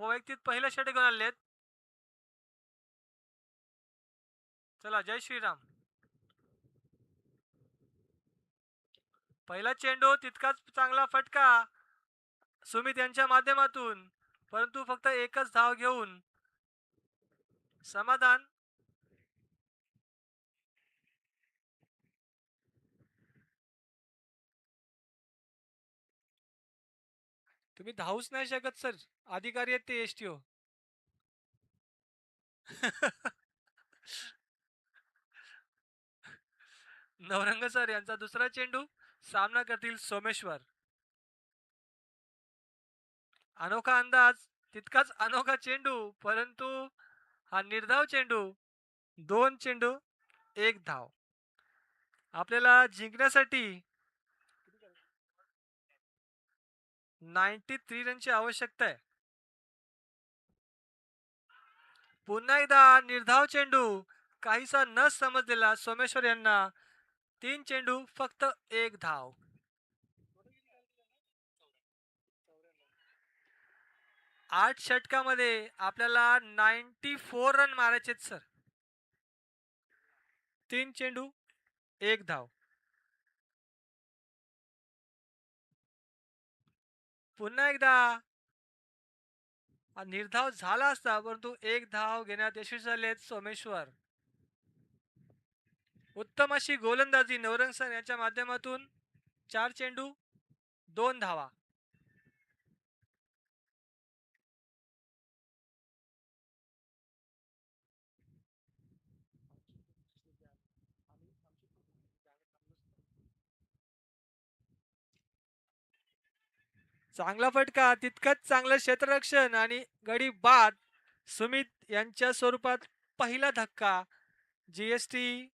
वैयक्तिक पहिलं षटक घेऊन आले आहेत. चला जय श्रीराम. पहिला चेंडू तितकाच चांगला फटका सुमित यांच्या माध्यमातून, परंतु फक्त एकच धाव घेऊन समाधान. तुम्ही धावूच नाही शकत सर, अधिकारी आहेत ते एसटीओ. नवरंग सर यांचा दुसरा चेंडू सामना करतील सोमेश्वर. अनोखा अंदाज तितकाच अनोखा चेंडू, परंतु हा निर्धाव चेंडू. 2 चेंडू 1 धाव. आपल्याला जिंकण्यासाठी 93 रनची आवश्यकता आहे. पुन्हा एकदा निर्धाव चेंडू काहीसा न समजलेला सोमेश्वर यांना. 3 चेंडू फक्त 1 धाव. 8 षटकामध्ये आपल्याला 94 रन मारायचे सर. 3 चेंडू 1 धाव. पुन्हा एकदा हा निर्धाव झाला असता, परंतु एक धाव घेण्यात यशस्वी झालेत सोमेश्वर. उत्तम अशी गोलंदाजी नवरंग सर यांच्या माध्यमातून 4 चेंडू 2 धावा. चांगला फटका, तितकंच चांगलं क्षेत्ररक्षण आणि गडी बाद. सुमित यांच्या स्वरूपात पहिला धक्का. जीएसटी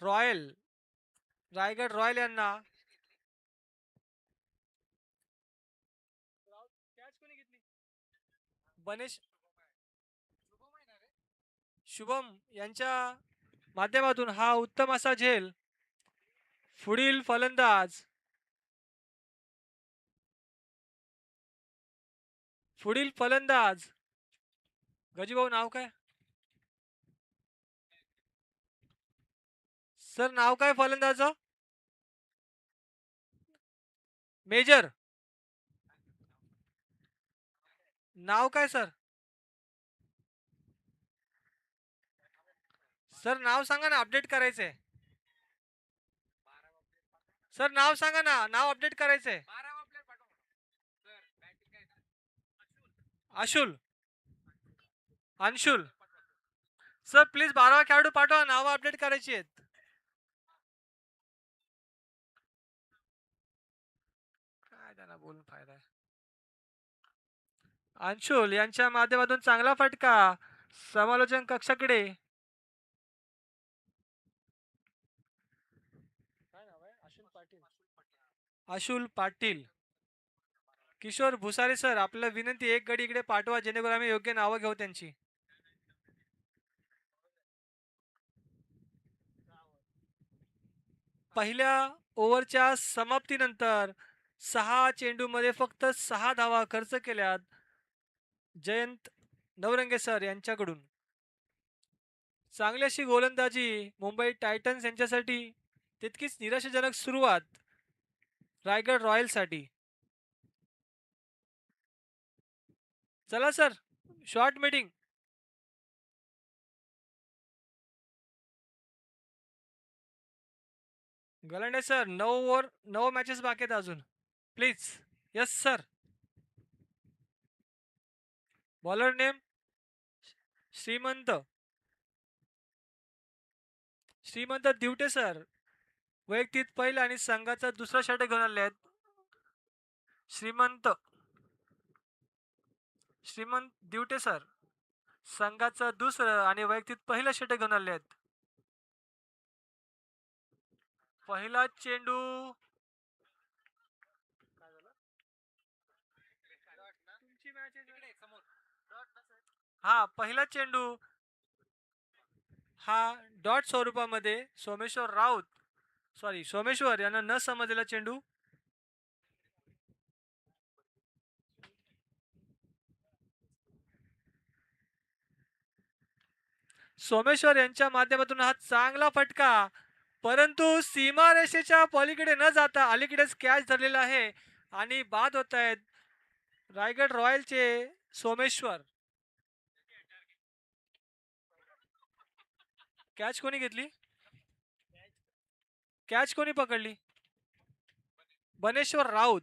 रॉयल रायगड रॉयल यांना कॅच कोणी घेतली? बनेश शुभम आहे ना रे? शुभम यांच्या माध्यमातून हा उत्तम असा झेल. पुढील फलंदाज गजीभाऊ नाव काय सर? नाव काय फलंदाज? मेजर नाव काय सर? सर नाव सांगा ना, अपडेट करायचंय. सर नाव सांगा ना, नाव अपडेट करायचंय. 12वा प्लेयर पाठवा सर. बॅटिंग काय आशुल अंशुल सर प्लीज 12वा खेळाडू पाठवा, नावं अपडेट करायची आहेत. काय त्यांना बोलून फायदा आहे. अंशुल यांच्या माध्यमातून चांगला फटका समालोचन कक्षाकडे. काय नाव आहे? आशुल पाटील. किशोर भुसारे सर, आपल्याला विनंती, एक गडी इकडे पाठवा जेणेकरून आम्ही योग्य नावं घेऊ त्यांची. पहिल्या ओव्हरच्या समाप्तीनंतर 6 चेंडूमध्ये फक्त 6 धावा खर्च केल्यात जयंत नवरंगे सर यांच्याकडून. चांगली अशी गोलंदाजी मुंबई टायटन्स यांच्यासाठी, तितकीच निराशाजनक सुरुवात रायगड रॉयलसाठी. चला sir, short meeting. Galande sir, 9 over 9 matches बाकी आहेत अजून, please. Yes sir. Bowler name श्रीमंत दिवटे सर, वैयक्तिक पहिला आणि संघाचा दुसरा षटक घेऊन आले आहेत. श्रीमंत दिवटे सर, संघाचं दुसरं आणि वैयक्तिक पहिलं षटक घेऊन आले आहेत. पहिला चेंडू तुमची मॅच इकडे समोर हा पहिला चेंडू हा डॉट स्वरूपामध्ये सोमेश्वर यांना न समजलेला चेंडू. सोमेश्वर यांच्या माध्यमातून हा चांगला फटका, परंतु सीमारेषेच्या पलीकडे न जाता अलीकडेच कॅच धरलेला आहे आणि बाद होत आहेत रायगड रॉयलचे सोमेश्वर. कॅच कोणी घेतली? कॅच कोणी पकडली? बनेश्वर राऊत,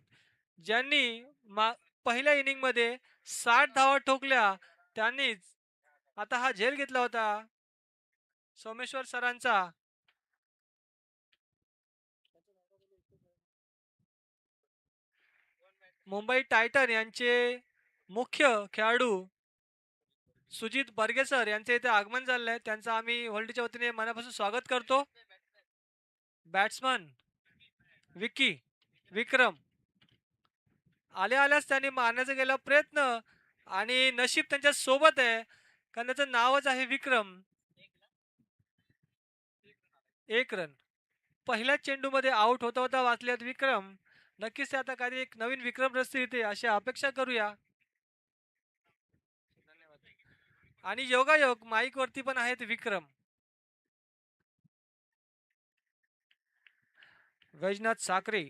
ज्यांनी पहिल्या इनिंग मध्ये 60 धावा ठोकल्या, त्यांनीच आता हा झेल घेतला होता सोमेश्वर सरांचा. मुंबई टायटन यांचे मुख्य खेळाडू सुजित बर्गे सर यांचे इथे आगमन झाले आहे. त्यांचं आम्ही होल्डीच्या वतीने मनापासून स्वागत करतो. बॅट्समन विक्रम आल्याच त्यांनी मारण्याचा केला प्रयत्न आणि नशीब त्यांच्या सोबत आहे, कारण त्याचं नावच आहे विक्रम. 1 रन पहिल्या चेंडूमध्ये आउट होता वाचल्यात विक्रम. नक्कीच ते आता काही एक नवीन विक्रम रचतील इथे अशी अपेक्षा करूया. आणि योगायोग माईक वरती पण आहेत विक्रम. वैजनाथ साखरे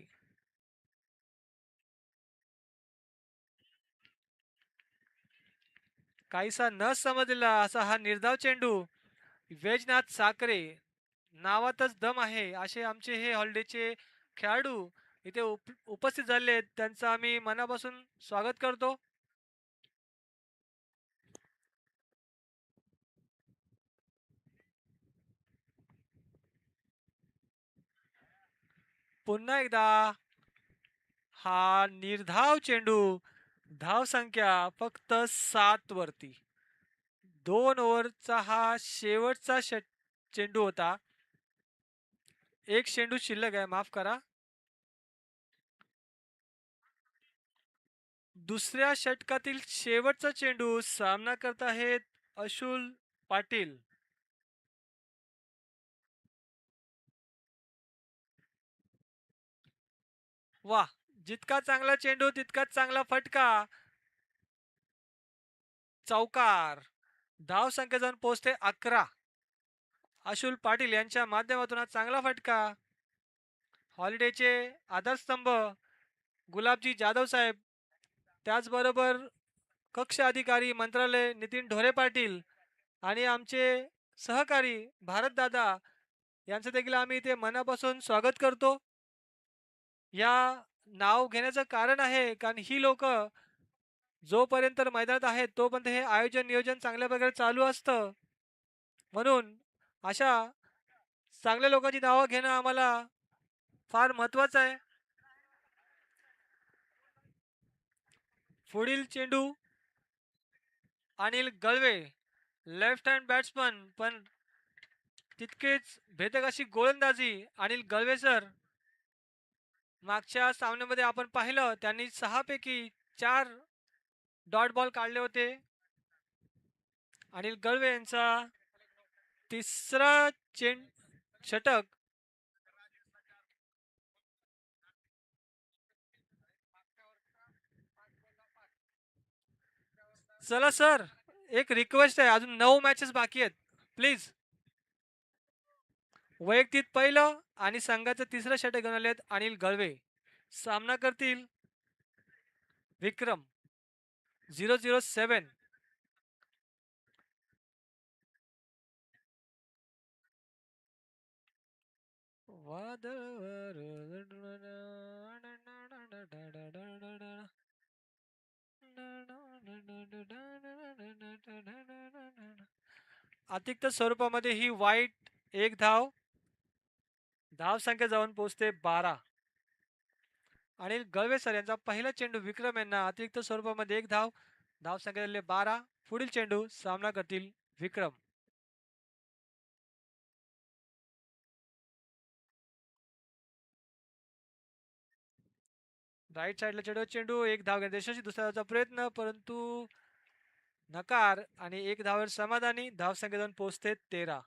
काहीसा न समजलेला असा हा निर्धाव चेंडू वैजनाथ साखरे नावातच दम आहे असे आमचे हे हॉलिडेचे खेळाडू इथे उपस्थित झाले आहेत. त्यांचं आम्ही मनापासून स्वागत करतो. पुन्हा एकदा हा निर्धाव चेंडू धाव संख्या फक्त 7 वरती. 2 ओव्हरचा हा शेवटचा चेंडू होता. एक चेंडू शिल्लक आहे, माफ करा. दुसऱ्या षटकातील शेवटचा चेंडू सामना करत आहेत अशुल पाटील. वाह, जितका चांगला चेंडू तितकाच चांगला फटका. चौकार. धाव संख्या जाऊन पोहोचते 11. अशुल पाटील यांच्या माध्यमातून हा चांगला फटका. हॉलिडेचे आधारस्तंभ गुलाबजी जाधव साहेब, त्याचबरोबर कक्ष अधिकारी मंत्रालय नितीन ढोरे पाटील आणि आमचे सहकारी भारतदादा यांचं देखील आम्ही इथे मनापासून स्वागत करतो. या नाव घेण्याचं कारण आहे कारण ही लोक जोपर्यंत मैदानात आहेत तोपर्यंत हे आयोजन नियोजन चांगल्या प्रकारे चालू असतं. म्हणून अशा चांगल्या लोकांची नावं घेणं आम्हाला फार महत्वाचं आहे. पुढील चेंडू Anil Galve, left hand batsman, पण तितकेच भेदक अशी गोलंदाजी अनिल गळवे सर. मागच्या सामन्यामध्ये आपण पाहिलं त्यांनी 6 पैकी 4 डॉट बॉल काढले होते. अनिल गळवे यांचा तिसरा षटक. चला सर, एक रिक्वेस्ट आहे, अजून 9 मॅचेस बाकी आहेत. प्लीज. वैयक्तिक पहिलं आणि संघाचं तिसरं षटक घेऊन आले आहेत अनिल गळवे. सामना करतील विक्रम 007. अतिरिक्त स्वरूपामध्ये ही वाईट एक धाव. धाव संख्या जाऊन पोहोचते 12. अनिल गळवे सर यांचा पहिला चेंडू विक्रम यांना अतिरिक्त स्वरूपामध्ये एक धाव. धाव संख्या झाली 12. पुढील चेंडू सामना करतील विक्रम. राईट साईडला चेंडू एक धाव घेण्याची दुसऱ्या धावचा प्रयत्न परंतु नकार आणि एक धावर समाधानी. धाव संख्या जाऊन पोहोचते 13.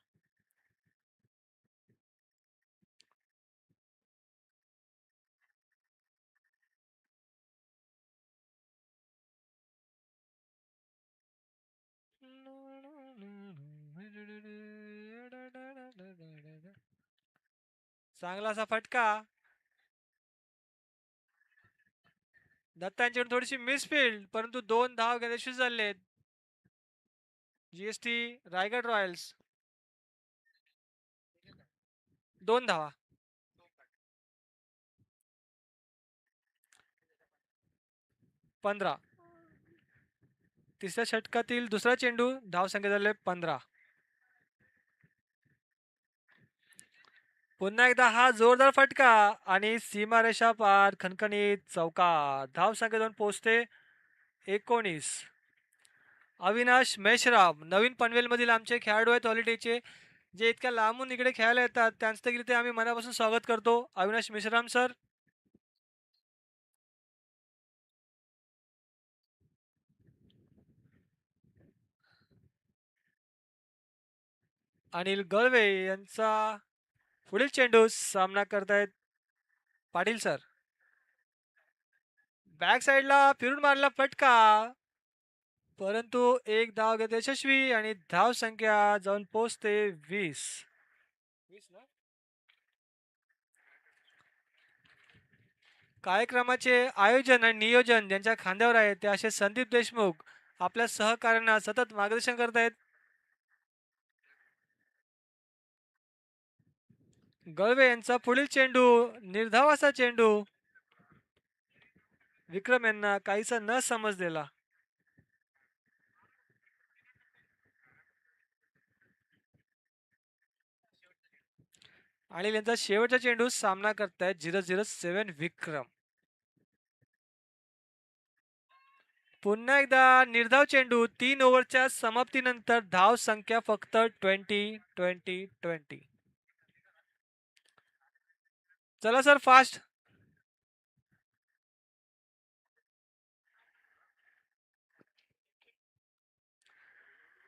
चांगला असा फटका. दत्तांच्याकडून थोडीशी मिसफिल्ड परंतु 2 धाव घेण्याशी झालेत जीएसटी रायगड रॉयल्स. 2 धावा. पंधरा. तिसऱ्या षटकातील दुसरा चेंडू. धाव संख्या झाले 15. पुन्हा एकदा हा जोरदार फटका आणि सीमारेषा पार खणखणीत चौकार. धाव संख्या जाऊन पोहोचते 19. अविनाश मेश्राम नवीन पनवेलमधील आमचे खेळाडू आहेत हॉलिडेचे, जे इतक्या लांबून इकडे खेळायला येतात. त्यांचं देखील इथे आम्ही मनापासून स्वागत करतो. अविनाश मेश्राम सर. अनिल गळवे यांचा पुढील चेंडू सामना करतायत पाटील सर. बॅक साइडला फिरून मारला फटका परंतु एक धाव घेत यशस्वी आणि धाव संख्या जाऊन पोहोचते 20. कार्यक्रमाचे आयोजन आणि नियोजन ज्यांच्या खांद्यावर आहे ते असे संदीप देशमुख आपल्या सहकाऱ्यांना सतत मार्गदर्शन करतायत. गळवे यांचा पुढील चेंडू निर्धाव असा चेंडू विक्रम यांना काहीसा न समजलेला. आणि यांचा शेवटचा चेंडू सामना करतायत 007 विक्रम. पुन्हा एकदा निर्धाव चेंडू 3 ओव्हरच्या समाप्तीनंतर धाव संख्या फक्त 20. चला सर फास्ट.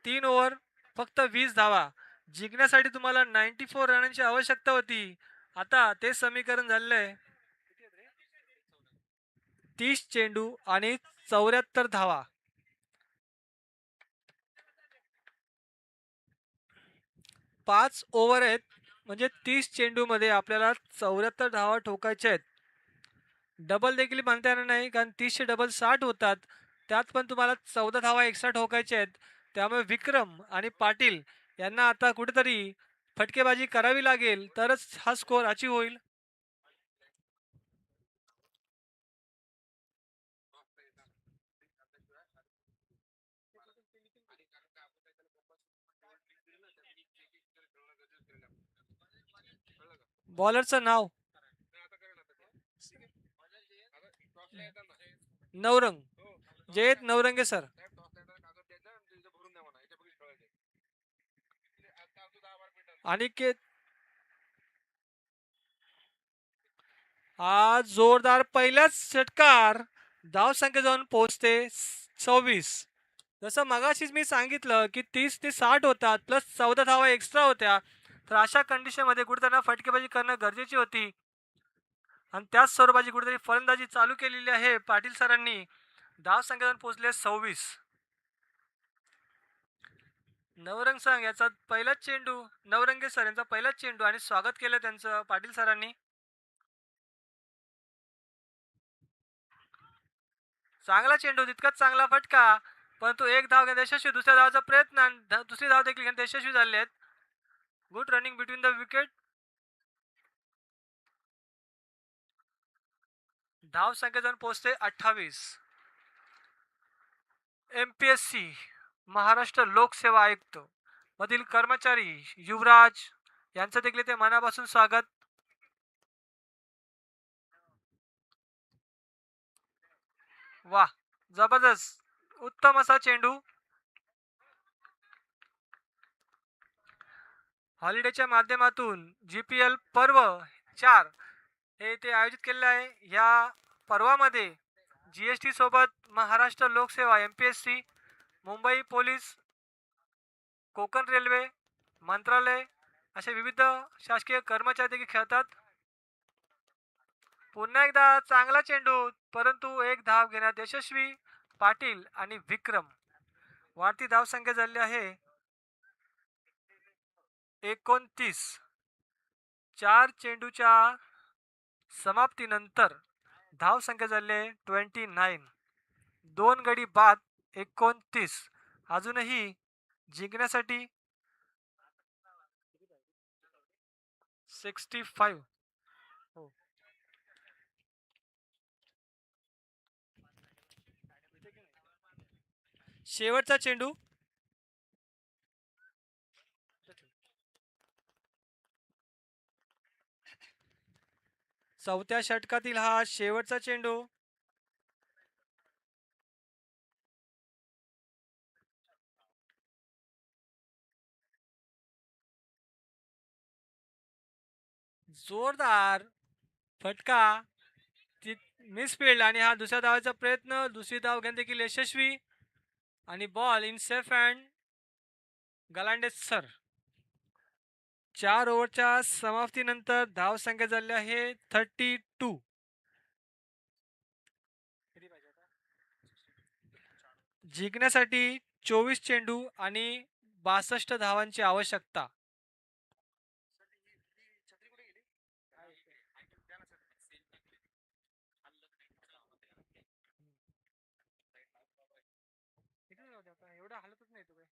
3 ओव्हर फक्त 20 धावा. जिंकण्यासाठी तुम्हाला 94 रनांची आवश्यकता होती. आता ते समीकरण झालंय 30 चेंडू आणि 74 धावा. 5 ओव्हर आहेत म्हणजे 30 चेंडू मध्ये आपल्याला 74 धावा ठोकायच्या आहेत. डबल देखील म्हणता येणार नाही कारण 30 डबल 60 होतात. त्यात पण तुम्हाला 14 धावा एक्स्ट्रा ठोकायच्या आहेत. त्यामुळे विक्रम आणि पाटील यांना आता कुठेतरी फटकेबाजी करावी लागेल तरच हा स्कोअर अचीव होईल. बॉलरचं नाव नवरंग जयेत नवरंगे सर. अनिकेत आज जोरदार पहिलाच षटकार. धाव संख्या जाऊन पोहोचते 26. जसं मगाशीच मी सांगितलं की 30 ते 60 होतात प्लस 14 धावा एक्स्ट्रा होत्या. तर अशा कंडिशनमध्ये कुठे त्यांना फटकेबाजी करणं गरजेची होती आणि त्याच स्वरूपाची कुठेतरी फलंदाजी चालू केलेली आहे पाटील सरांनी. धाव संख्या जाऊन पोहोचले 26. नवरंग संघ याचा पहिलाच चेंडू नवरंगे सर यांचा पहिलाच चेंडू आणि स्वागत केलं त्यांचं पाटील सरांनी. चांगला चेंडू तितकाच चांगला फटका परंतु एक धाव घेण्यात यशस्वी. दुसऱ्या धावाचा प्रयत्न आणि दुसरी धाव देखील घेण्यात यशस्वी झाले आहेत. Good running between the wicket. धाव संख्या जाऊन पोहोचते 28. MPSC महाराष्ट्र लोकसेवा आयुक्त मधील कर्मचारी युवराज यांचं देखील ते मनापासून स्वागत. वा जबरदस्त उत्तम असा चेंडू. हॉलिडेच्या माध्यमातून GPL पर्व 4 हे ते आयोजित केलेलं आहे. या पर्वामध्ये GST सोबत महाराष्ट्र लोकसेवा MPSC Mumbai police Konkan railway मंत्रालय असे विविध शासकीय कर्मचारी देखील खेळतात. पुन्हा एकदा चांगला चेंडू परंतु एक धाव घेण्यात यशस्वी पाटील आणि विक्रम. वाढती धाव संख्या झाली आहे 29. 4 चेंडूच्या समाप्तीनंतर धाव संख्या झाली 29. 2 गडी बाद 29. अजूनही जिंकण्यासाठी 65. हो शेवटचा चेंडू. चौथ्या षटकातील हा शेवटचा चेंडू. जोरदार फटका मिसफिल्ड आणि हा दुसऱ्या धावाचा प्रयत्न. दुसरी धाव घेणं देखील यशस्वी आणि ball in safe hand Galande sir. 4 ओव्हरच्या समाप्तीनंतर धाव संख्या झाली आहे 32. जिंकण्यासाठी 24 चेंडू आणि 62 धावांची आवश्यकता. एवढा हलतच नाही तो काही.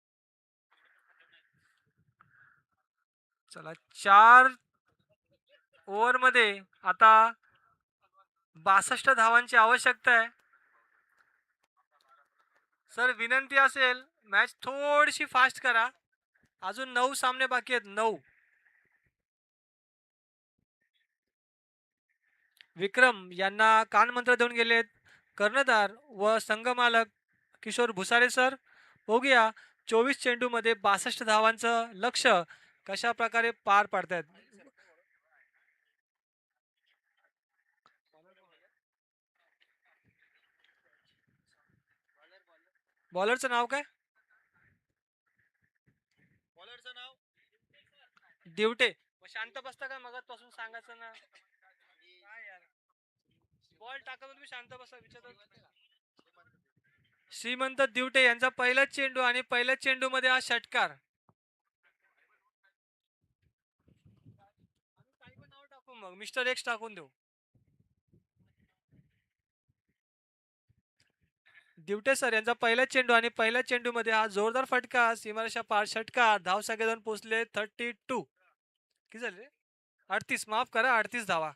चला 4 ओव्हरमध्ये आता 62 धावांची आवश्यकता आहे. सर विनंती असेल मॅच थोडीशी फास्ट करा. अजून 9 सामने बाकी आहेत. 9. विक्रम यांना कानमंत्र देऊन गेलेत कर्णधार व संघमालक किशोर भुसारे सर. बघूया 24 चेंडूमध्ये 62 धावांचं लक्ष्य कशा प्रकारे पार पाडतायत. बॉलरचं नाव काय? बॉलरचं नाव दिवटे. मग शांत बसता का मगापासून सांगायचं ना. काय यार बॉल टाकत तुम्ही शांत बसा विचारत. श्रीमंत दिवटे यांचा पहिला चेंडू आणि पहिल्या चेंडू मध्ये हा षटकार. काही पण नाव टाकू मग मिस्टर एक्स टाकून देऊ. दिवटे सर यांचा पहिला चेंडू आणि पहिल्या चेंडू मध्ये हा जोरदार फटका सीमारेषा पार षटकार. धाव संख्या जाऊन पोहोचले 32. किती झाले? 38. माफ करा 38 धावा.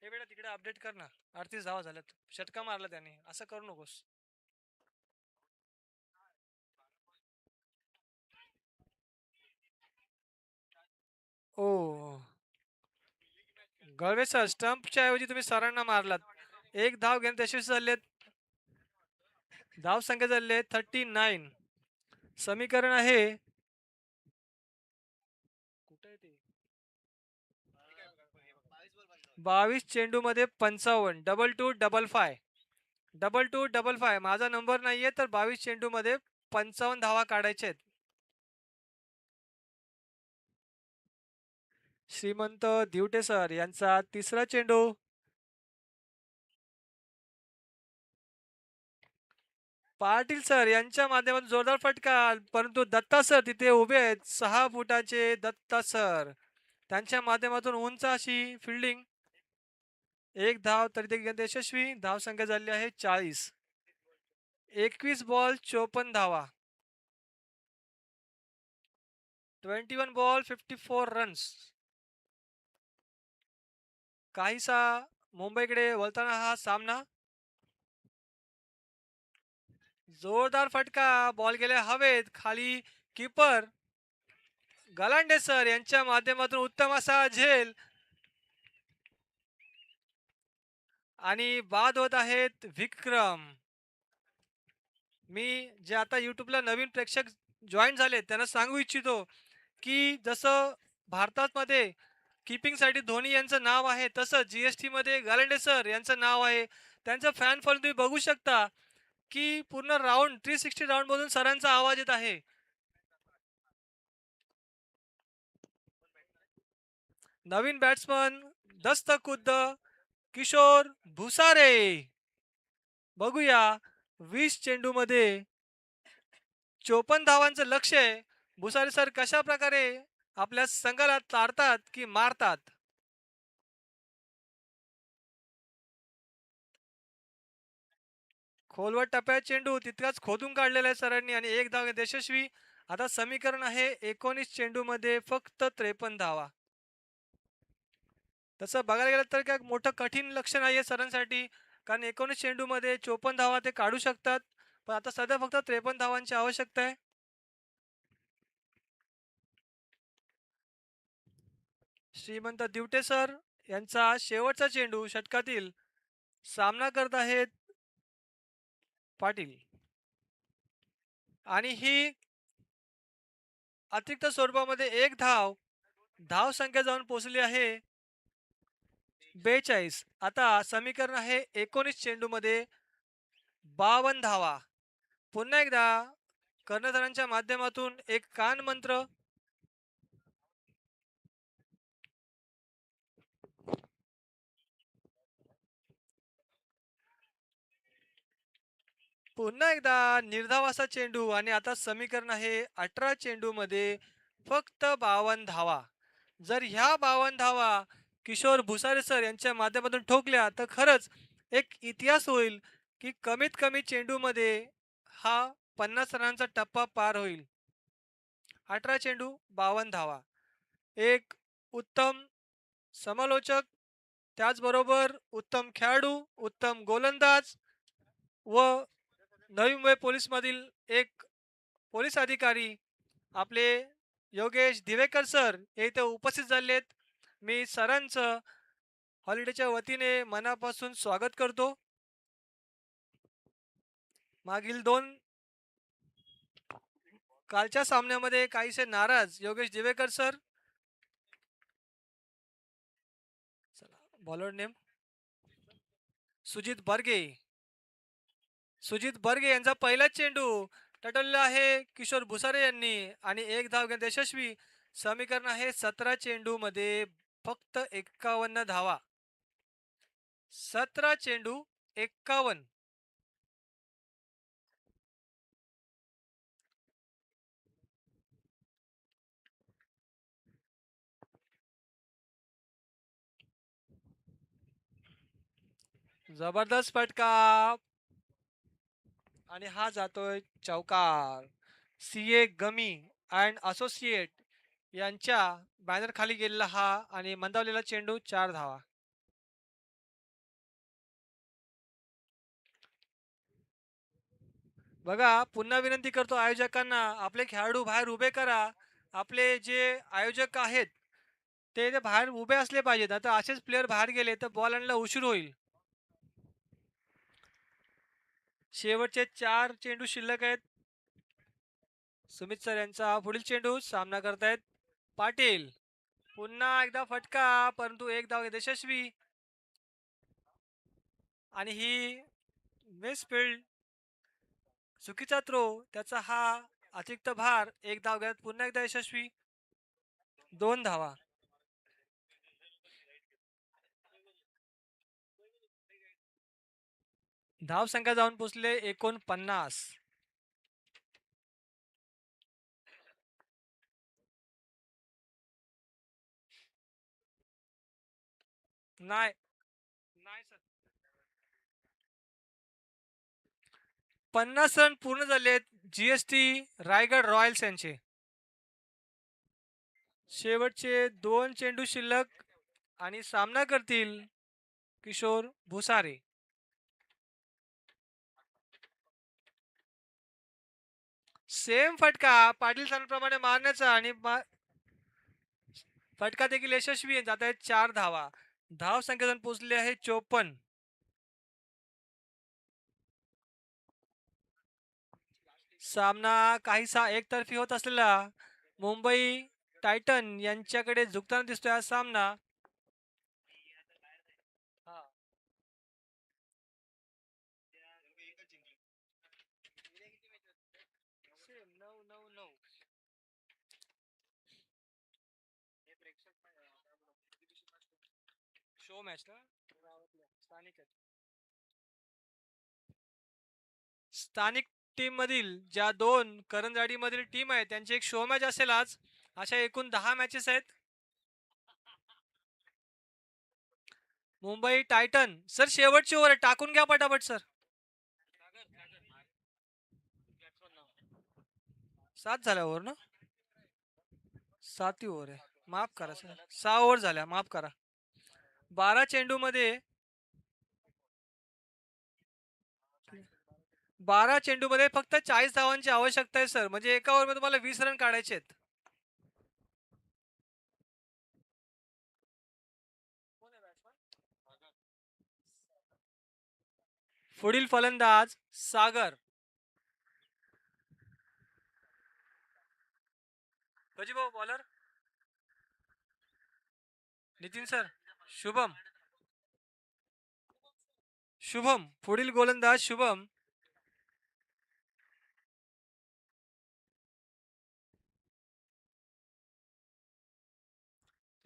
हे बेटा तिकडे अपडेट कर ना. 38 धावा झाल्यात. षटका मारला त्याने. असं करू नकोस. ओ गळवे सर स्टंपच्या ऐवजी तुम्ही सरांना मारलात. एक धाव घेऊन यशस्वी झालेत. धाव संख्या झाले 39. समीकरण आहे कुठे आहे ते 22 चेंडू मध्ये 55. 2255 2255. माझा नंबर नाहीये तर 22 चेंडू मध्ये 55 धावा काढायचे आहेत. श्रीमंत दिवटे सर यांचा तिसरा चेंडू. पाटील सर यांच्या माध्यमातून जोरदार फटका परंतु दत्ता सर तिथे उभे आहेत. 6 फुटाचे दत्ता सर त्यांच्या माध्यमातून उंच अशी फिल्डिंग. एक धाव तरी ते यशस्वी. धाव संख्या झाली आहे 40. 21 बॉल 54 धावा. 21 बॉल 54 रन्स. काहीसा मुंबईकडे वळताना हा सामना. जोरदार फटका. बॉल गेले हवेत. खाली कीपर गलांडे सर यांच्या माध्यमातून उत्तम असा झेल आणि बाद होत आहेत विक्रम. मी जे आता युट्यूबला नवीन प्रेक्षक जॉईन झाले त्यांना सांगू इच्छितो की जसं भारतामध्ये कीपिंगसाठी धोनी यांचं नाव आहे तसं जीएसटी मध्ये गलांडे सर यांचं नाव आहे. त्यांचं फॅन फॉलोइंग तुम्ही बघू शकता की पूर्ण राऊंड 360 राऊंड मधून सरांचा आवाज येत आहे. नवीन बॅट्समन दस्तखुद्द किशोर भुसारे. बघूया 20 चेंडू मध्ये 54 धावांचं लक्ष आहे. भुसारे सर कशा प्रकारे आपल्या संघाला तारतात की मारतात. खोलवर टप्प्यात चेंडू तितकाच खोदून काढलेला आहे सरांनी आणि एक धाव यशस्वी. आता समीकरण आहे 19 चेंडू मध्ये फक्त 53 धावा. तसं बघायला गेलं तर काय मोठं कठीण लक्ष नाहीये सरांसाठी कारण 19 चेंडू मध्ये 54 धावा ते काढू शकतात. पण आता सध्या फक्त 53 धावांची आवश्यकता आहे. श्रीमंत दिवटे सर यांचा शेवटचा चेंडू षटकातील. सामना करत आहेत पाटील आणि ही अतिरिक्त स्वरूपामध्ये एक धाव. धाव संख्या जाऊन पोहोचली आहे 42. आता समीकरण आहे 19 चेंडू मध्ये 52 धावा. पुन्हा एकदा कर्णधारांच्या माध्यमातून एक कान मंत्र. पुन्हा एकदा निर्धाव असा चेंडू आणि आता समीकरण आहे 18 चेंडू मध्ये फक्त 52 धावा. जर ह्या 52 धावा किशोर भुसारे सर यांच्या माध्यमातून ठोकल्या तर खरंच एक इतिहास होईल की कमीत कमी चेंडू मध्ये हा 50 रनांचा टप्पा पार होईल. 18 चेंडू 52 धावा. एक उत्तम समालोचक, त्याचबरोबर उत्तम खेळाडू, उत्तम गोलंदाज व नवी मुंबई पोलीसमधील एक पोलीस अधिकारी आपले योगेश दिवेकर सर हे इथे उपस्थित झाले आहेत. मी सरांचं हॉलिडेच्या वतीने मनापासून स्वागत करतो. मागील दोन कालच्या सामन्यामध्ये काहीसे नाराज Yogesh Divekar sir. Bowler name Sujit Barge. Sujit Barge यांचा पहिला चेंडू टटलला आहे किशोर भुसारे यांनी आणि एक धाव घेण्यात यशस्वी. समीकरण आहे 17 चेंडू मध्ये फक्त 51 धावा. 17 चेंडू 51. जबरदस्त फटका आणि हा जातोय चौकार. सीए गमी अँड असोसिएट यांच्या बॅनर खाली गेलेला हा आणि मंदावलेला चेंडू 4 धावा. बघा पुन्हा विनंती करतो आयोजकांना आपले खेळाडू बाहेर उभे करा. आपले जे आयोजक आहेत ते बाहेर उभे असले पाहिजेत. आता असेच प्लेयर बाहेर गेले तर बॉल आणला उशीर होईल. शेवटचे 4 चेंडू शिल्लक आहेत. सुमित सर यांचा पुढील चेंडू सामना करतायत पाटील. पुन्हा एकदा फटका परंतु एक धाव यशस्वी आणि ही मिसफिल्ड चुकीचा थ्रो त्याचा हा अतिरिक्त भार. एक धाव घेत पुन्हा एकदा यशस्वी. 2 धावा. धाव संख्या जाऊन पोचले 49. नाही नाही सर. 50 रन पूर्ण झालेत जीएसटी रायगड रॉयल्स यांचे. शेवटचे 2 चेंडू शिल्लक आणि सामना करतील किशोर भुसारे. सेम फटका पाटील सरांप्रमाणे मारण्याचा आणि फटका देखील यशस्वी. जात आहेत 4 धावा. धाव संख्या जाऊन पोहोचली आहे 54. सामना काहीसा एकतर्फी होत असलेला मुंबई टायटन यांच्याकडे झुकताना दिसतोय हा सामना. शो मॅच का स्थानिक टीम मधील ज्या 2 करंजाडी मधील टीम आहे त्यांची एक शो मॅच असेल आज. अशा एकूण 10 मॅचेस आहेत. मुंबई टायटन सर शेवटची ओव्हर टाकून घ्या पटापट सर. 7 झाल्या ओव्हर ना. 7 ओव्हर आहे. माफ करा सर. 6 ओव्हर झाल्या माफ करा. 12 चेंडू मध्ये 12 चेंडू मध्ये फक्त 40 धावांची आवश्यकता आहे सर. म्हणजे एका ओव्हर मध्ये तुम्हाला 20 रन काढायचे आहेत. पुढील फलंदाज सागर. भाऊ बॉलर नितीन सर. शुभम. शुभम पुढील गोलंदाज शुभम.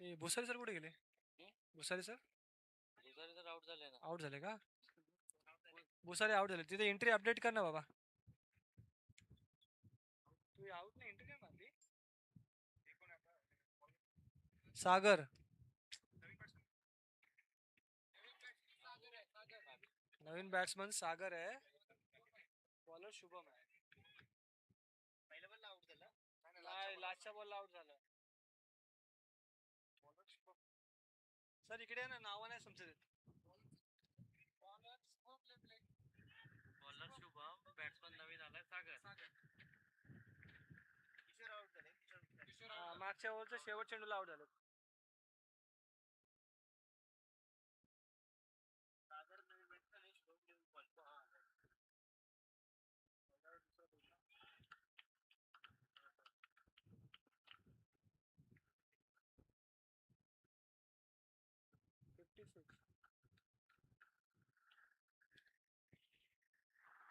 ते भुसारे सर कुठे गेले. भुसारे सर आउट झाले का. भुसारे आउट झाले. तिथे एंट्री अपडेट कर ना बाबा. तू आउट नाही एंट्री काय मारली. सागर. नवीन बॅट्समन सागर आहे. बॉलर शुभम आहे. लास्टच्या बॉलला आउट झालं. सर इकडे आहे ना, नाव नाही समजत येत. बॉलर शुभम, बॅट्समन नवीन आलाय सागर. मागच्या ओव्हरच्या शेवट चेंडूला आउट झालं.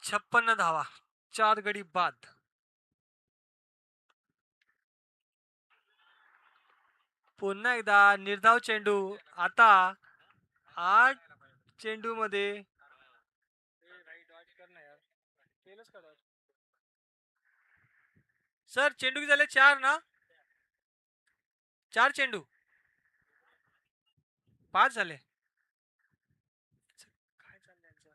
छप्पन्न धावा, 4 गडी बाद. पुन्हा एकदा निर्धाव चेंडू. आता 8 चेंडू मध्ये सर चेंडू किती झाले? 4 ना? 4 चेंडू, 5 झाले. काय चाललंय यांचं?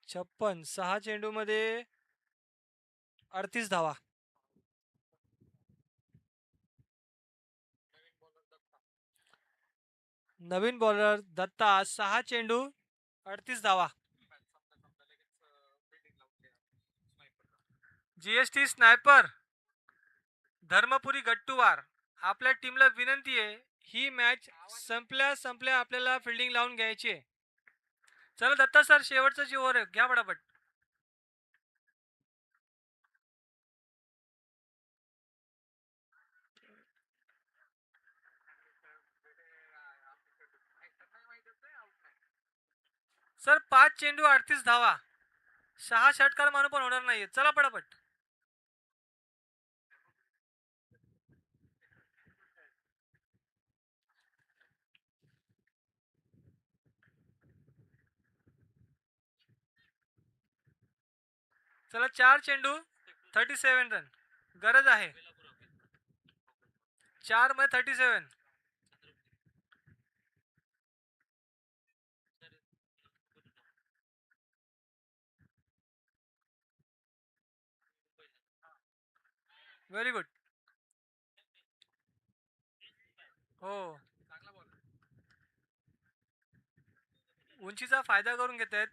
छप्पन 6 चेंडू मध्ये 38 धावा. नवीन बॉलर दत्ता 6 चेंडू 38 धावा. जीएसटी स्नायपर धर्मपुरी गट्टूवार, आपल्या टीमला विनंती आहे, ही मॅच संपल्या आपल्याला फिल्डिंग लावून घ्यायची आहे. चला दत्ता सर, शेवटचं जी ओव्हर आहे घ्या पटापट. सर 5 चेंडू 38 धावा, 6 षटकार मारून पण होणार नाहीये. चला पटापट. चला 4 चेंडू 37 रन, गरज आहे. 4 मध्ये 37. Very good. हो, उंचीचा फायदा करून घेत आहेत.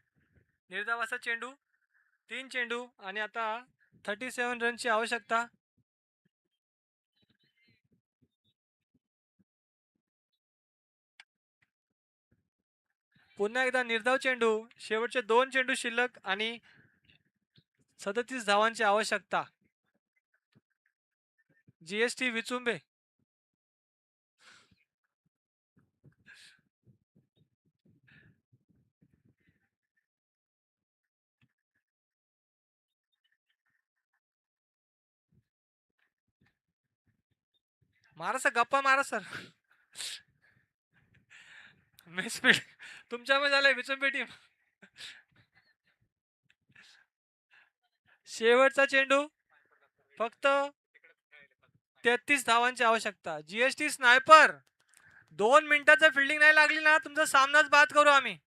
निर्धावाचा चेंडू, 3 चेंडू आणि आता 37 रनची आवश्यकता. पुन्हा एकदा निर्धाव चेंडू, शेवटचे 2 चेंडू शिल्लक आणि 37 धावांची आवश्यकता. जीएसटी विचुंबे. मारा सर, गप्पा मारा सर. मिसफील्ड तुमच्यामध्ये झालंय, विचुंबे टीम. शेवटचा चेंडू, फक्त 33 धावांची आवश्यकता. जीएसटी स्नायपर, 2 मिनिटाचं फिल्डिंग नाही लागली ना, तुमचा सामनाच बाद करू आम्ही.